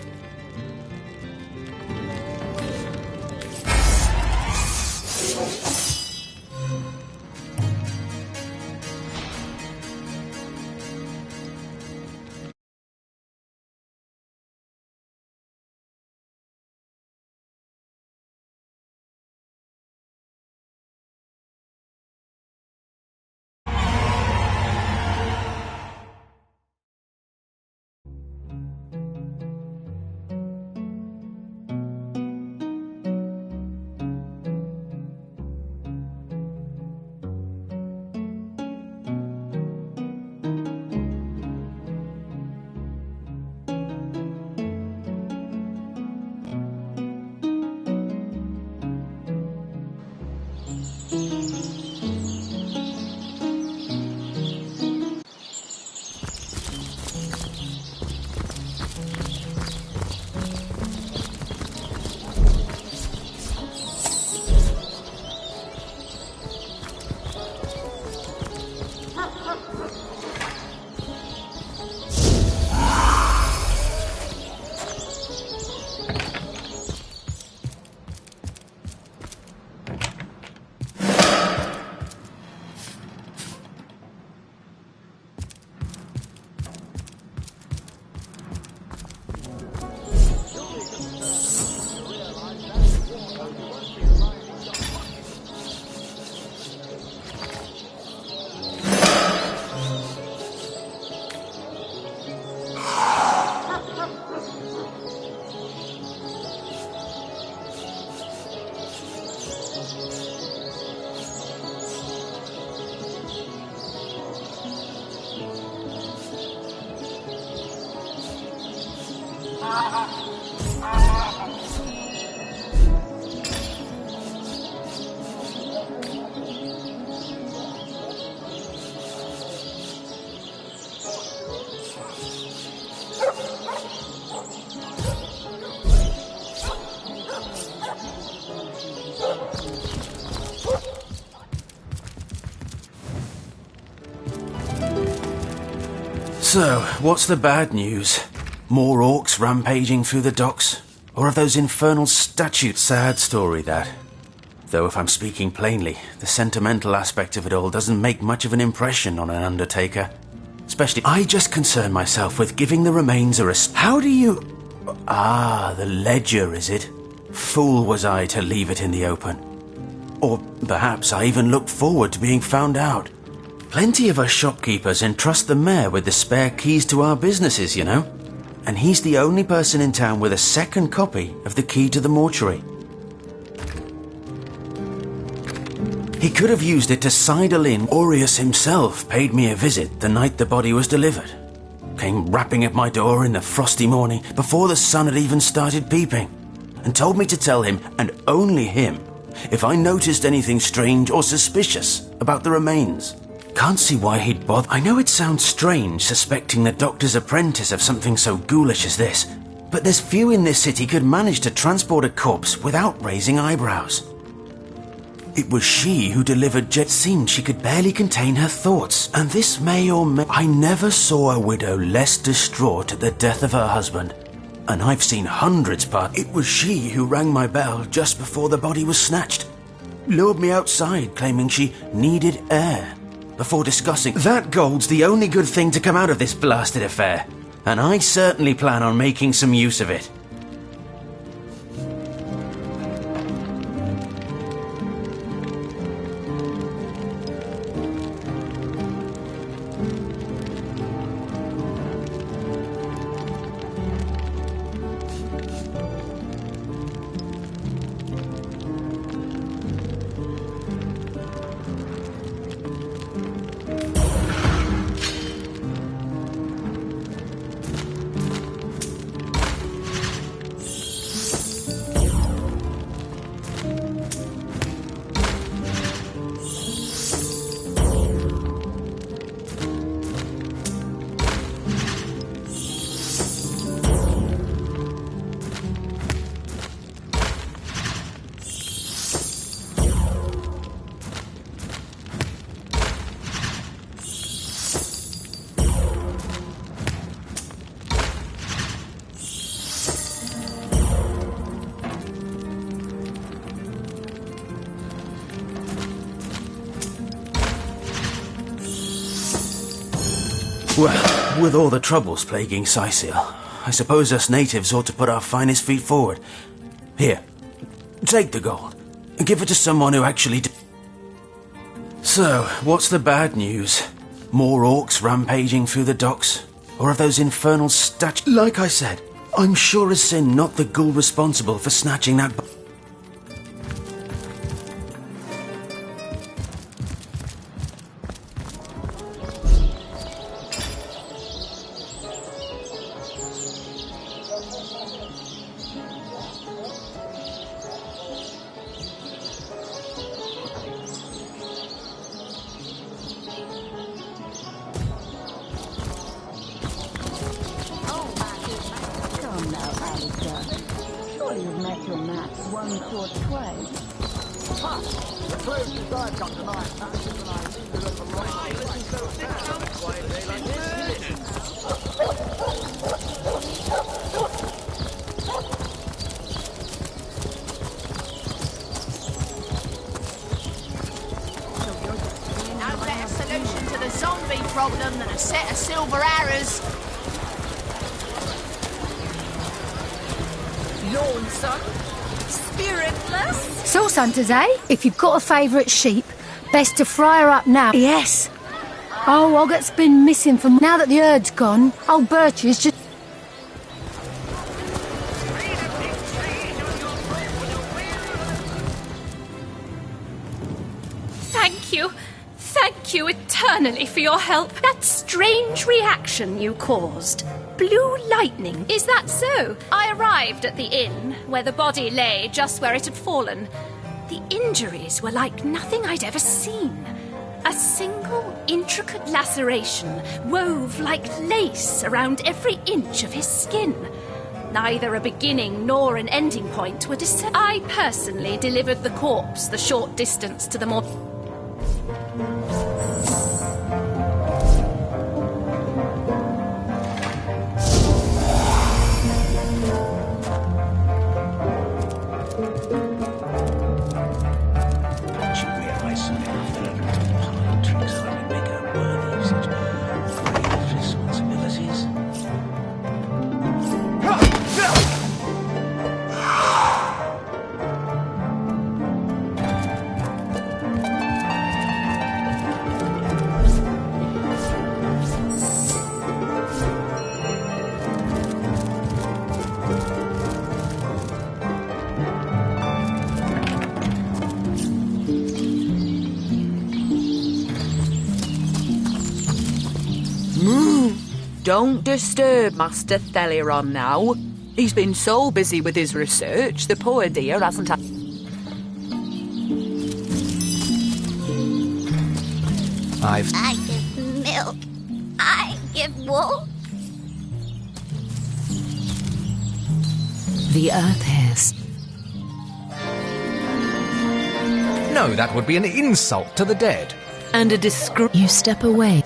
So, what's the bad news? More orcs rampaging through the docks? Or of those infernal statues? Sad story, that. Though if I'm speaking plainly, the sentimental aspect of it all doesn't make much of an impression on an undertaker. Especially, I just concern myself with giving the remains a rest. How do you... Ah, the ledger, is it? Fool was I to leave it in the open. Or perhaps I even looked forward to being found out. Plenty of us shopkeepers entrust the mayor with the spare keys to our businesses, you know. And he's the only person in town with a second copy of the key to the mortuary. He could have used it to sidle in. Aureus himself paid me a visit the night the body was delivered. Came rapping at my door in the frosty morning before the sun had even started peeping, and told me to tell him, and only him, if I noticed anything strange or suspicious about the remains. Can't see why he'd bother. I know it sounds strange suspecting the doctor's apprentice of something so ghoulish as this, but there's few in this city could manage to transport a corpse without raising eyebrows. It was she who delivered Jet. Seemed she could barely contain her thoughts, and this may or may... I never saw a widow less distraught at the death of her husband, and I've seen hundreds part. It was she who rang my bell just before the body was snatched. Lured me outside, claiming she needed air, before discussing... That gold's the only good thing to come out of this blasted affair, and I certainly plan on making some use of it. Well, with all the troubles plaguing Sicil, I suppose us natives ought to put our finest feet forward. Here, take the gold, and give it to someone who actually... So, what's the bad news? More orcs rampaging through the docks? Or of those infernal statues? Like I said, I'm sure as sin not the ghoul responsible for snatching that... Surely you've met your match once or twice. Ha! The closest I've got tonight, that's when I leave the little right. Listen so fast. Why they like No better solution to the zombie problem than a set of silver arrows. Lonesome? Spiritless? Sauce hunters, eh? If you've got a favourite sheep, best to fry her up now. Yes. Oh, Ogget's been missing from... Now that the herd's gone, old Bertie's just... Thank you eternally for your help. That strange reaction you caused. Blue lightning. Is that so? I arrived at the inn, where the body lay just where it had fallen. The injuries were like nothing I'd ever seen. A single intricate laceration wove like lace around every inch of his skin. Neither a beginning nor an ending point were discernible. I personally delivered the corpse the short distance to the more... Don't disturb Master Theliron now. He's been so busy with his research, the poor dear hasn't had... I give milk. I give wool. The earth hissed. No, that would be an insult to the dead. And a discreet... You step away.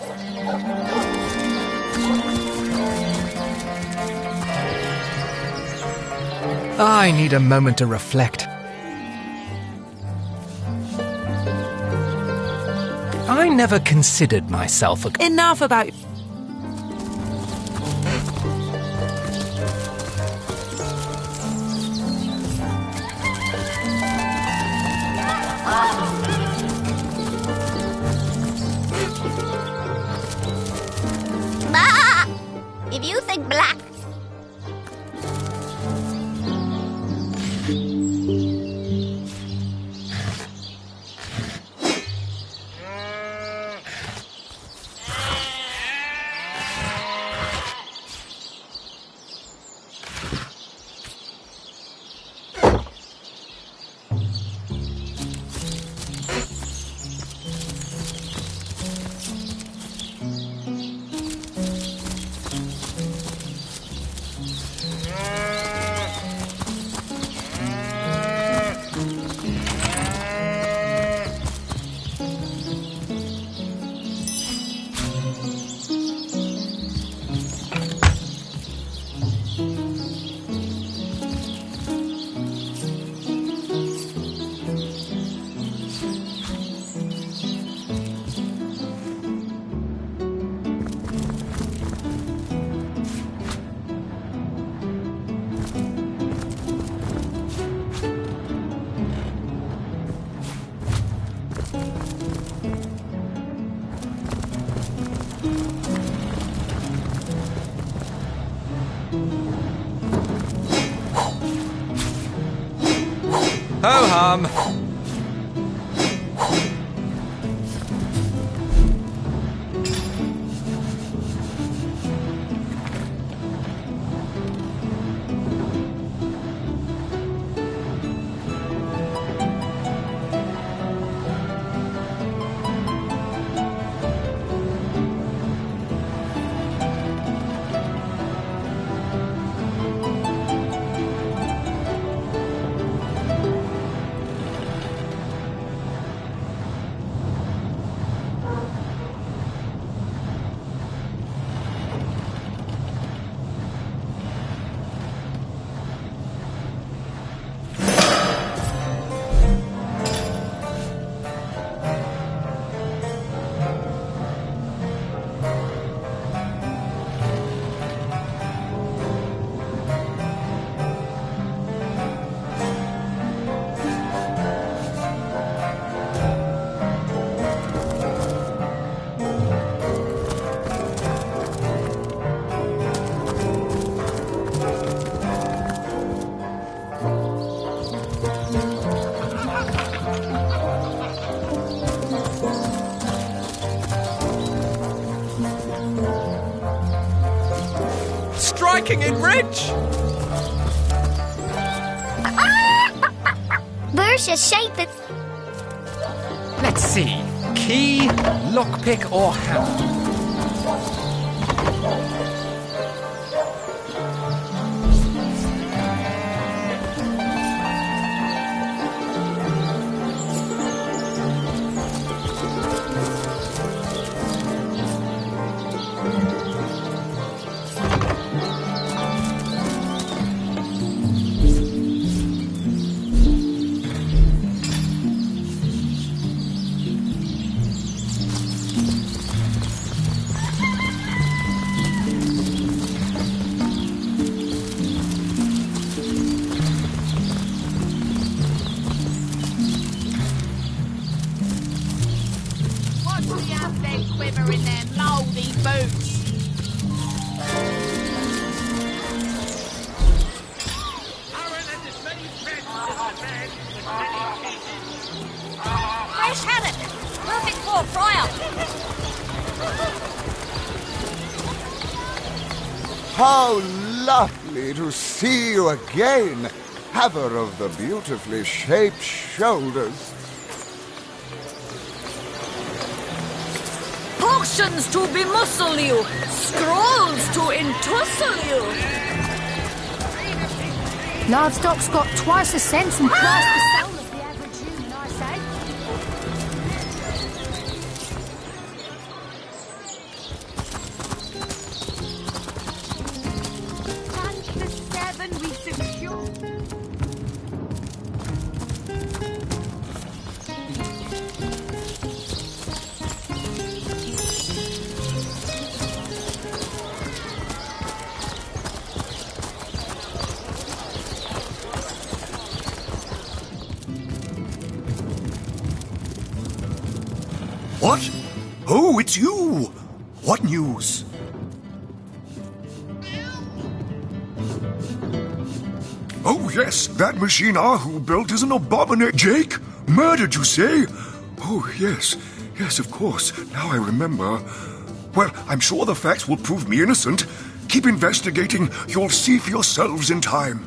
I need a moment to reflect. I never considered myself a... Enough about... Bah! If you think black... Ho-hum! Striking it rich! Bersha shape it. Let's see. Key, lockpick, or hammer? Quiver in them mouldy boots. Fresh haddock! Perfect for a fryer! How lovely to see you again, haver of the beautifully shaped shoulders. Potions to bemuscle you, scrolls to entussle you. Livestock's got twice the sense and twice the soul of the average human, I say. And the 7 we secure. What? Oh, it's you! What news? Oh, yes, that machine Ahu built is an abomination. Jake? Murdered, you say? Oh, yes. Yes, of course. Now I remember. Well, I'm sure the facts will prove me innocent. Keep investigating. You'll see for yourselves in time.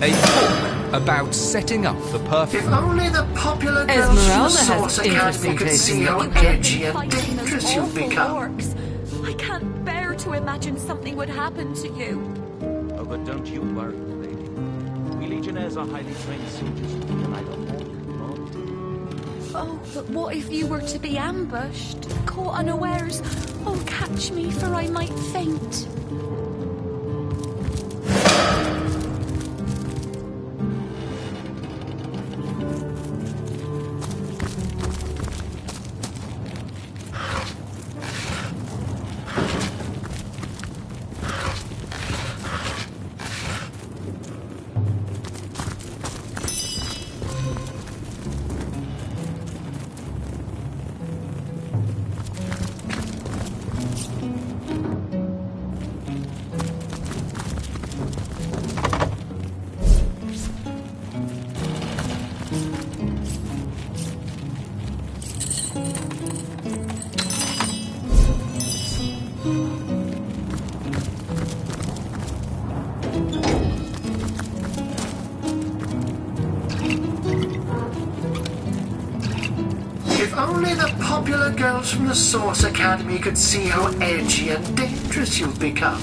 A book about setting up the perfect... If only the popular Esmeralda Source has Academy could see how edgy and dangerous you've become. I can't bear to imagine something would happen to you. Oh, but don't you worry, lady. We Legionnaires are highly trained soldiers who can neither walk nor... Oh, but what if you were to be ambushed, caught unawares? Oh, catch me, for I might faint. only the popular girls from the Source Academy could see how edgy and dangerous you've become.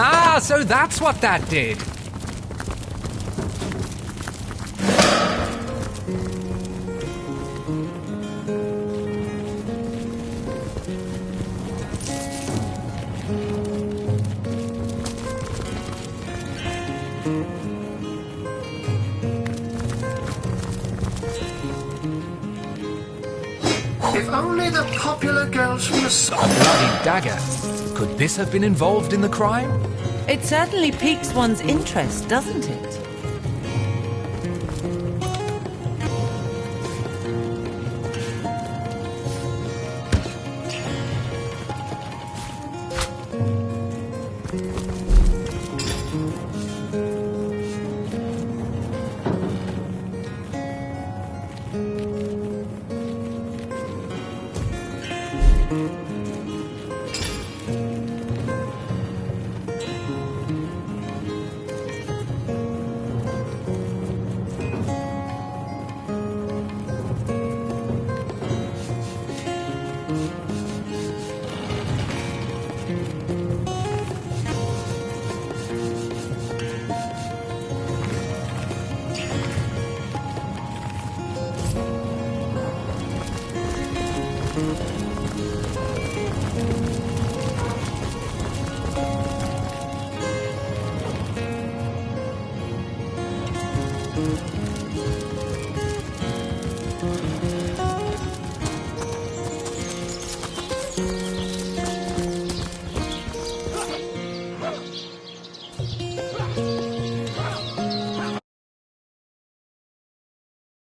Ah, so that's what that did. If only the popular girls from the A bloody dagger. Could this have been involved in the crime? It certainly piques one's interest, doesn't it?